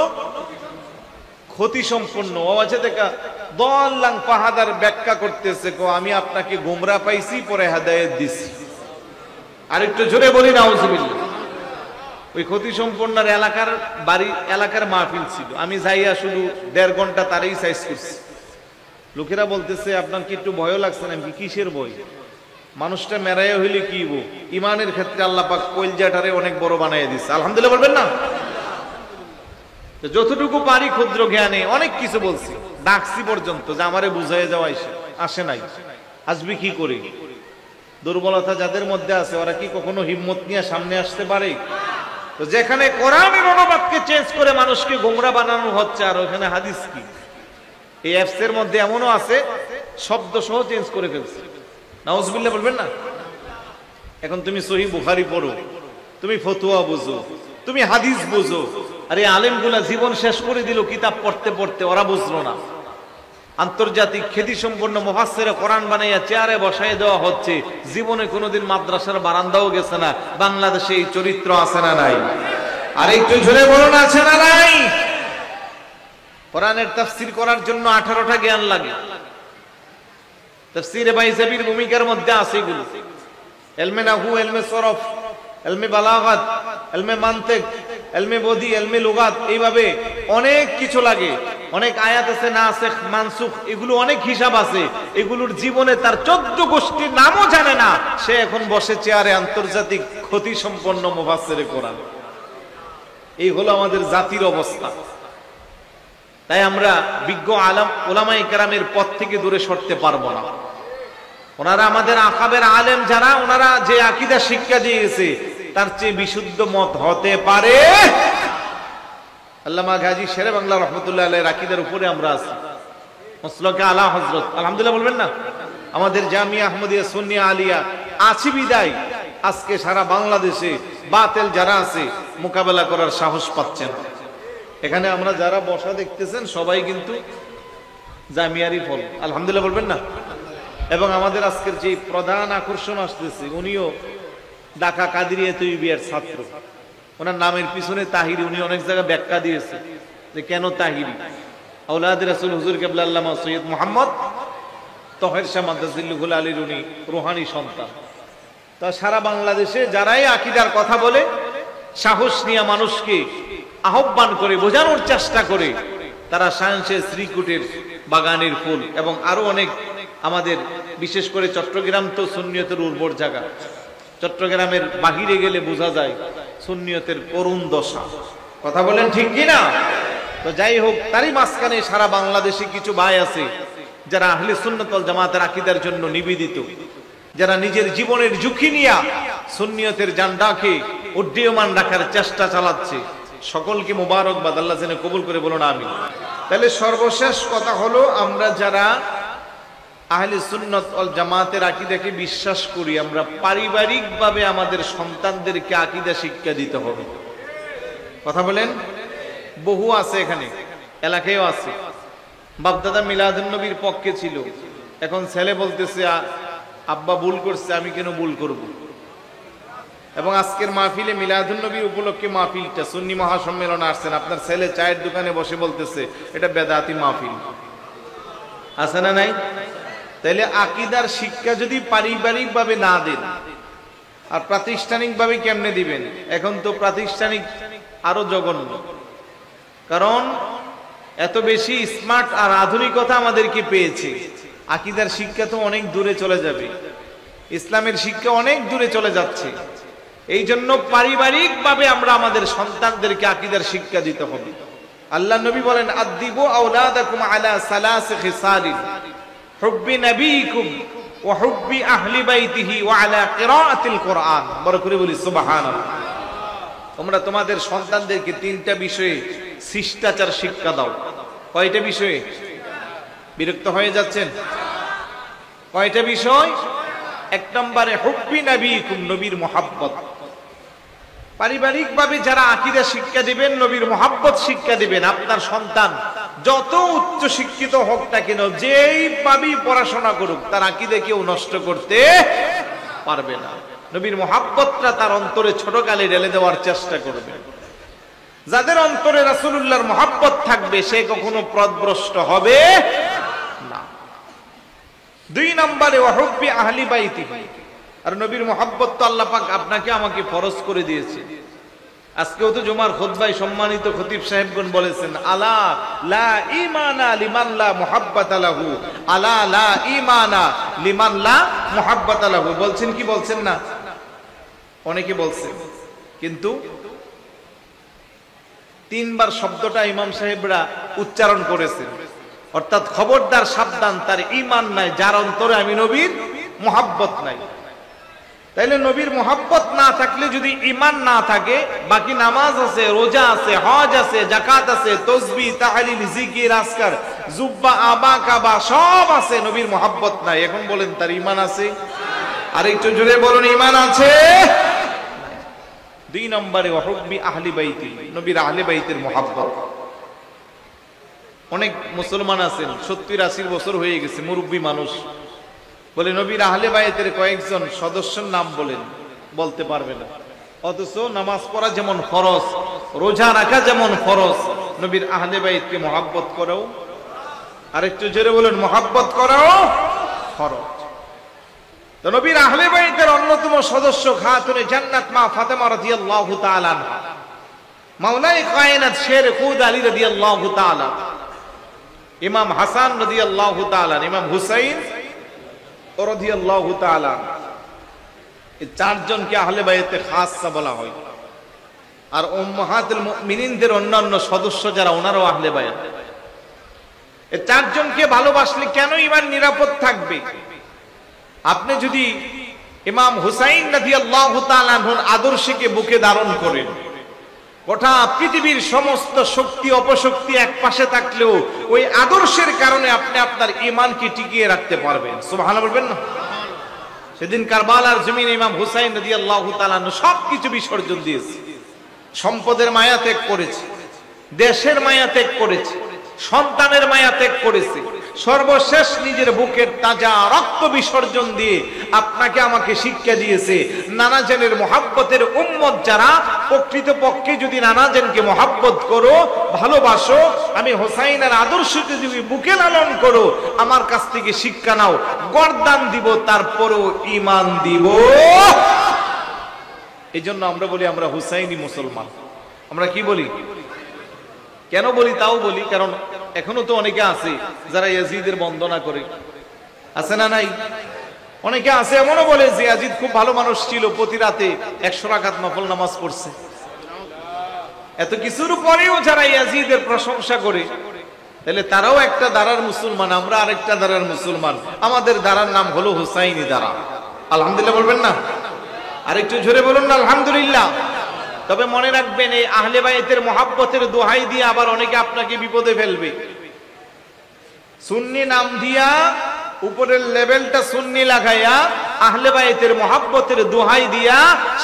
ক্ষতি সম্পন্ন। আওয়াজে দেখা দল্লাং পাহাদার ব্যাখ্যা করতেছে, আমি আপনাকে গোমরা পাইছি, পরে হেদায়েত দিছি। আরেকটু জোরে বলি নাউজুবিল্লাহ। ওই ক্ষতি সম্পন্নের এলাকার বাড়ি, এলাকার মাহফিল ছিল। আমি যাইয়া শুধু 1.5 ঘন্টা তারই সাইজ করছি। লোকেরা বলতেছে আপনার কি একটু ভয় লাগছে না? কিসের ভয়? মানুষটা মেরাইয়া হইলে কি বো, ইমানের ক্ষেত্রে আল্লাহ পাক কলজাটারে অনেক বড় বানাইয়া দিচ্ছে। আলহামদুলিল্লাহ বলবেন না? যতটুকু পারি ক্ষুদ্র জ্ঞানে অনেক কিছু বলছি, ডাকছি পর্যন্ত যে আমারে বুঝাই যাওয়া আসে নাই, আসবি কি করি? দুর্বলতা যাদের মধ্যে আছে ওরা কি কখনো হিম্মত নিয়ে সামনে আসতে পারে? তো যেখানে কোরআনের অনুবাদকে চেঞ্জ করে মানুষকে গোমরা বানানো হচ্ছে, আর ওখানে হাদিস কি? এই অ্যাপস এর মধ্যে এমনও আছে শব্দ সহ চেঞ্জ করে ফেলছে। নাউজুবিল্লাহ বলবেন না? এখন তুমি সহিহ বুখারী পড়ো, তুমি ফতোয়া বুঝো, তুমি হাদিস বুঝো, আর এই আলেমগুলা জীবন শেষ করে দিল কিতাব পড়তে পড়তে, ওরা বুঝলো না। আন্তর্জাতিক খ্যাতি সম্পন্ন মুফাসসিরে কোরআন বানাইয়া চেয়ারে বসায় দেওয়া হচ্ছে, জীবনে কোনোদিন মাদ্রাসার বারান্দাও গেছে না। বাংলাদেশে এই চরিত্র আছে না নাই? আর একটু জোরে বলুন, আছে না নাই? কোরআনের তাফসীর করার জন্য 18টা জ্ঞান লাগে। তাফসীরে বাইজাবির ভূমিকার মধ্যে আছে এগুলো: ইলমে নাহু, ইলমে সরফ, ইলমে বালাগাত, ইলমে মানতিক, ইলমে বদি, ইলমে লুগাত, এইভাবে অনেক কিছু লাগে। অনেক আয়াত আছে নাসিখ মানসুখ, এগুলো অনেক হিসাব আছে। এগুলোর জীবনে তার 14 গোষ্ঠীর নামও জানে না, সে এখন বসে চেয়ারে আন্তর্জাতিক খ্যাতি সম্পন্ন মুফাসসিরে কোরআন। এই হলো আমাদের জাতির অবস্থা। তাই আমরা বিজ্ঞ আলেম উলামায়ে কেরামের পথ থেকে দূরে সরতে পারবো না। ওনারা আমাদের আকাবের আলেম যারা, ওনারা যে আকীদা শিক্ষা দিয়েছে তার চেয়ে বিশুদ্ধ মত হতে পারে? আল্লামা গাজী শেরে বাংলা রহমতুল্লাহ আলাইহির আকীদার উপরে আমরা আছি। মাসলাকে আলা হযরত, আলহামদুলিল্লাহ বলবেন না? আমাদের জামিয়া আহমদিয়া সুন্নিয়া আলিয়া আছি বিদায় আজকে সারা বাংলাদেশে বাতিল যারা আছে মোকাবেলা করার সাহস পাচ্ছেন। এখানে আমরা যারা বসা দেখতেছেন সবাই কিন্তু জামিয়ারই ফল, আলহামদুলিল্লাহ বলবেন না? এবং আমাদের আজকের যে প্রধান আকর্ষণ আসতেছে, উনিও ঢাকা কাদেরিয়া তৈয়বিয়ার ছাত্র। ওনার নামের পিছনে তাহিরি, উনি অনেক জায়গায় ব্যাখ্যা দিয়েছে যে কেন তাহিরি। আওলাদ রাসূল হুজুর কিবলা আল্লামা সৈয়দ মুহাম্মদ তাহের শাহ মাদ্দাজিল্লুহুল আলীর উনি রুহানি সন্তান। তা সারা বাংলাদেশে যারাই আকীদার কথা বলে, সাহস নিয়ে মানুষকে আহ্বান করে বোঝানোর চেষ্টা করে, তারা সায়েন্সের শ্রীকুটের বাগানের ফুল এবং আরো অনেক, আমাদের বিশেষ করে চট্টগ্রাম তো সুন্নিয়তের উর্বর জায়গা। চট্টগ্রামের বাহিরে গেলে বোঝা যায় সুন্নিয়তের করুণ দশা। কথা বলেন ঠিক কিনা? তো যাই হোক, তারই মাঝখানে সারা বাংলাদেশে কিছু ভাই আছে যারা আহলে সুন্নাত ওয়াল জামাতের আকীদার জন্য নিবেদিত, যারা নিজের জীবনের ঝুঁকি নিয়ে সুন্নিয়তের জান্ডাকে উড্ডীয়মান রাখার চেষ্টা চালাচ্ছে। সকলকে মোবারকবাদ, আল্লাহ যেন কবুল করে, বলুন আমিন। তাহলে সর্বশেষ কথা হলো, আমরা যারা আহলে সুন্নাত ওয়াল জামাতের আকীদাকে বিশ্বাস করি, আমরা পারিবারিকভাবে আমাদের সন্তানদেরকে আকীদা শিক্ষা দিতে হবে। কথা বলেন? বহু আছে, এখানে এলাকায়ও আছে। বাপদাদা মিলাদুন নবীর পক্ষে ছিল, এখন ছেলে বলতেছে আব্বা ভুল করছে, আমি কেন ভুল করব? এবং আজকের মাহফিলে মিলাদুন নবীর উপলক্ষে মাহফিলটা সুন্নি মহাসম্মেলন আসছেন, আপনার ছেলে চায়ের দোকানে বসে বলতেছে এটা বেদাতি মাহফিল। আছে না নাই? তাইলে আকীদার শিক্ষা যদি পারিবারিকভাবে না দেন, আর প্রাতিষ্ঠানিকভাবে কেমনে দিবেন? এখন তো প্রাতিষ্ঠানিক আরো জঘন্য, কারণ এত বেশি স্মার্ট আর আধুনিকতা আমাদেরকে পেয়েছে, আকীদার শিক্ষা তো অনেক দূরে চলে যাবে, ইসলামের শিক্ষা অনেক দূরে চলে যাচ্ছে। এই জন্য পারিবারিকভাবে আমরা আমাদের সন্তানদেরকে আকীদার শিক্ষা দিতে হবে। আল্লাহ নবী বলেন, আদিবু আওলাদাকুম আলা সালাসি খিসালিন, হুব্বি নবীকুম ওয়া হুব্বি আহলি বাইতিহি ওয়া আলা কিরাআতিল কুরআন। বড় করে বলি সুবহানাল্লাহ। তোমরা তোমাদের সন্তানদেরকে 3টা বিষয়ে শিষ্টাচার শিক্ষা দাও। কয়টা বিষয়ে? বিরক্ত হয়ে যাচ্ছেন? কয়টা বিষয়? 1 নম্বরে হুব্বি নবীকুম, নবীর মুহাব্বত। পারিবারিকভাবে যারা আকীদা শিক্ষা দিবেন, নবীর মুহাব্বত শিক্ষা দিবেন, আপনার সন্তান যত উচ্চ শিক্ষিত হোক না কেন, যেই ভাবেই পড়াশোনা করুক, তার আকীদা কেউ নষ্ট করতে পারবে না। নবীর মুহাব্বতটা তার অন্তরে ছোটকালে ঢেলে দেওয়ার চেষ্টা করবে। যাদের অন্তরে রাসূলুল্লাহর মুহাব্বত থাকবে, সে কখনো পথভ্রষ্ট হবে না। 2 নম্বরে ওয়া হুব্বি আহলি বাইতিহি, আর নবীর মুহাব্বত তো আল্লাহ পাক আপনাকে আমাকে ফরজ করে দিয়েছে। আজকেও তো জুমার খুতবায় সম্মানিত খতিব সাহেবগণ বলেছেন, আলা লা ঈমানা লিমান লা মুহাব্বাতা লাহু, আলা লা ঈমানা লিমান লা মুহাব্বাতা লাহু। বলছেন কি বলছেন না? অনেকে বলছেন, কিন্তু তিনবার শব্দটা ইমাম সাহেবরা উচ্চারণ করেছেন, অর্থাৎ খবরদার সাবধান, তার ঈমান নাই, যার অন্তরে আমি নবীর মুহাব্বত নাই। তাইলে নবীর মুহাব্বত না থাকলে, যদি ঈমান না থাকে, বাকি নামাজ আছে, রোজা আছে, হজ আছে, যাকাত আছে, তাসবিহ, তাহলিল, জিকির, আজকার, জুব্বা, আবা, কাবা সব আছে, নবীর মুহাব্বত নাই। এখন বলেন তার ঈমান আছে? আর একটু জোরে বলুন, ঈমান আছে? 2 নম্বরে হুব্বি আহলি বাইতি, নবীর আহলে বাইতের মুহাব্বত। অনেক মুসলমান আছেন 70-80 বছর হয়ে গেছে, মুরব্বী মানুষ, বলে নবীর আহলে বাইতের কয়েকজন সদস্যের নাম বলেন, বলতে পারবে না। অথচ নামাজ পড়া যেমন ফরজ, রোজা রাখা যেমন ফরজ, নবীর আহলে বাইতকে মুহাব্বত করাও, আরেকটু জোরে বলেন, মুহাব্বত করাও ফরজ। তো নবীর আহলে বাইতের অন্যতম সদস্য খাতুনে জান্নাত মা ফাতেমা রাদিয়াল্লাহু তাআলা আনহা, মাওলায়ে কায়নাত শের খুদ আলী রাদিয়াল্লাহু তাআলা, ইমাম হাসান রাদিয়াল্লাহু তাআলা, ইমাম হুসাইন রাদিয়াল্লাহু তাআলা, এই চারজনকে আহলে বাইতে খাসা বলা হয়। আর উম্মাহাতুল মুমিনিনদের অন্যান্য সদস্য যারা, ওনারাও আহলে বাইত। এই চারজনকে ভালোবাসলে কেন ঈমান নিরাপদ থাকবে? আপনি যদি ইমাম হুসাইন রাদিয়াল্লাহু তাআলা আনহুর আদর্শকে বুকে ধারণ করেন, গোটা পৃথিবীর সমস্ত শক্তি অপশক্তি এক পাশে থাকলেও ওই আদর্শের কারণে আপনি আপনার ঈমানকে টিকিয়ে রাখতে পারবেন। সুবহানাল্লাহ বলবেন না? সেদিন কারবালার জমিনে ইমাম হুসাইন রাদিয়াল্লাহু তাআলা আনহু সবকিছু বিসর্জন দিয়েছে, সম্পদের মায়া ত্যাগ করেছে, দেশের মায়া ত্যাগ করেছে, সন্তানের মায়া ত্যাগ করেছে, সর্বশেষ নিজের বুকের তাজা রক্ত বিসর্জন দিয়ে আপনাকে আমাকে শিক্ষা দিয়েছে, নানাজনের মুহাব্বতের উম্মত যারা, প্রকৃতপক্ষে যদি নানাজনকে মুহাব্বত করো, ভালোবাসো, আমি হোসাইনের আদর্শকে যদি বুকে লালন করো, আমার কাছ থেকে শিক্ষা নাও, গর্দান দিব, তারপরেও ঈমান দিব। এই জন্য আমরা বলি আমরা হুসাইনি মুসলমান। আমরা কি বলি? কেন বলি তাও বলি, কারণ এখনো তো অনেকে আছে যারা ইয়াজিদের বন্দনা করে, আছে না নাই? অনেকে আছে এমনও বলে যে ইয়াজিদ খুব ভালো মানুষ ছিল, প্রতি রাতে 100 রাকাত নফল নামাজ পড়ছে। এত কিছুর পরেও যারা ইয়াজিদের প্রশংসা করে, তাহলে তারাও একটা দারার মুসলমান, আমরা আরেকটা দারার মুসলমান। আমাদের দারার নাম হলো হুসাইনি দারা। আলহামদুলিল্লাহ বলবেন না? আরেকটু জোরে বলুন না আলহামদুলিল্লাহ। তবে মনে রাখবেন, এই আহলে বাইতের মুহাব্বতের দোহাই দিয়ে আবার অনেকে আপনাকে বিপদে ফেলবে। সুন্নি নাম দিয়া, উপরের লেভেলটা সুন্নি লাগাইয়া, আহলে বাইতের মুহাব্বতের দোহাই দিয়া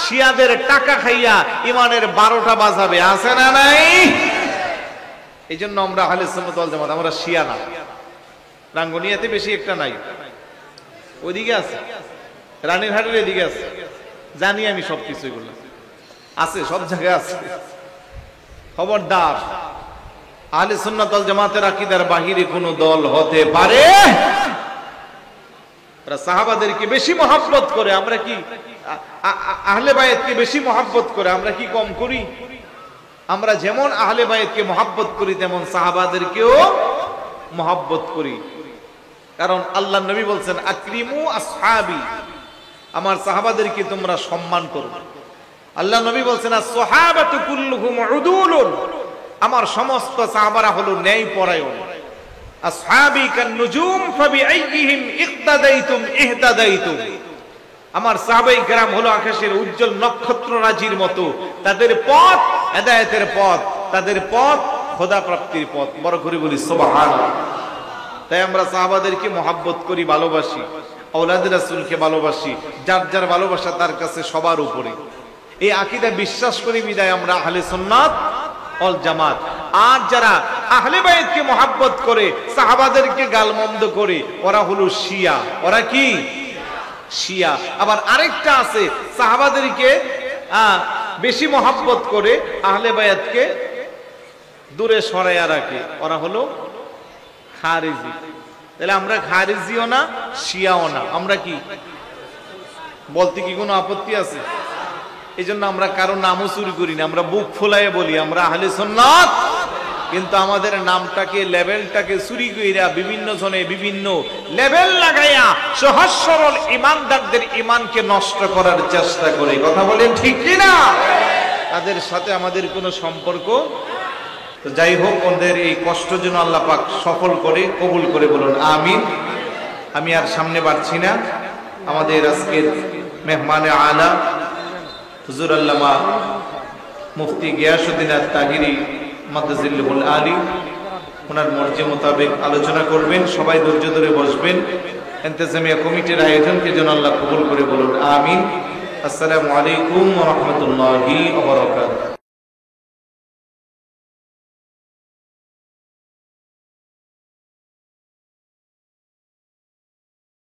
শিয়াদের টাকা খাইয়া ইমানের 12টা বাজাবে, আছে না নাই? এই জন্য আমরা আহলে সুন্নাত ওয়াল জামাত, আমরা শিয়া না। রাঙ্গুনিয়াতে বেশি একটা নাই, ওইদিকে আছে, রানীরহাটের এদিকে আছে, জানি আমি সবকিছু, এগুলো আছে, সব জায়গায় আছে। খবরদার, আহলে সুন্নাত ওয়াল জামাতের আকীদার বাহিরে কোন দল হতে পারে। তারা সাহাবাদেরকে বেশি মহব্বত করে, আমরা কি আহলে বায়াতকে বেশি মহব্বত করে? আমরা কি কম করি? আমরা যেমন আহলে বায়াতকে মহব্বত করি, তেমন সাহাবাদেরকেও মহব্বত করি। কারণ আল্লাহর নবী বলছেন, আকরিমু আসহাবি, আমার সাহাবাদেরকে তোমরা সম্মান করো। আল্লাহ নবী বলছেন, as-সাহাবাতু কুল্লুহুম উদুলুন, আমার সমস্ত সাহাবারা হলো ন্যায়পরায়ণ। আসহাবি কান-নুজুম ফাবিআইয়িহিম ইক্তাদাইতুম ইহতাদাইতুম, আমার সাহাবায়ে কেরাম হলো আকাশের উজ্জ্বল নক্ষত্ররাজির মতো, তাদের পথ হেদায়েতের পথ, তাদের পথ খোদা প্রাপ্তির পথ। বড় করে বলি সুবহানাল্লাহ। তাই আমরা সাহাবাদেরকে মহব্বত করি, ভালোবাসি, আওলাদে রাসূলকে ভালোবাসি, যার যার ভালোবাসা তার কাছে সবার উপরে। এই আকীদা বিশ্বাস করি বিদায় আমরা আহলে সুন্নাত ওয়াল জামাত। আর যারা আহলে বাইতকে মহব্বত করে, সাহাবাদেরকে গালমন্দ করে, ওরা হলো শিয়া। ওরা কি? শিয়া। আবার আরেকটা আছে, সাহাবাদেরকে বেশি মহব্বত করে, আহলে বাইতকে দূরে সরাইয়া রাখে, ওরা হলো খারিজি। তাহলে আমরা খারিজিও না, শিয়াও না, আমরা কি? বলতে কি কোনো আপত্তি আছে? এই জন্য আমরা কারো নামও চুরি করি না, আমরা বুক ফুলাইয়ে বলি আমরা আহলে সুন্নাত। কিন্তু আমাদের নামটাকে, লেভেলটাকে চুরি কইরা বিভিন্ন জনে বিভিন্ন লেভেল লাগাইয়া সহজ সরল ইমানদারদের ইমানকে নষ্ট করার চেষ্টা করে। কথা বলেন ঠিক কি না? তাদের সাথে আমাদের কোনো সম্পর্ক তো যাই হোক, ওদের এই কষ্ট যেন আল্লাহ পাক সফল করে কবুল করে, বলুন আমিন। আমি আর সামনে বাড়ছি না। আমাদের আজকের মেহমানে আলা হুজুর আল্লামা মুফতি গিয়াসউদ্দিন আত-তাহিরি মাদ্দাজিল্লাহুল আলী, ওনার মর্জি মোতাবেক আলোচনা করবেন। সবাই ধৈর্য ধরে বসবেন। ইন্তেজামিয়া কমিটির আয়োজনকে যেন আল্লাহ কবুল করে, বলুন আমিন। আসসালামু আলাইকুম ওয়া রাহমাতুল্লাহি ওয়া বারাকাতুহু।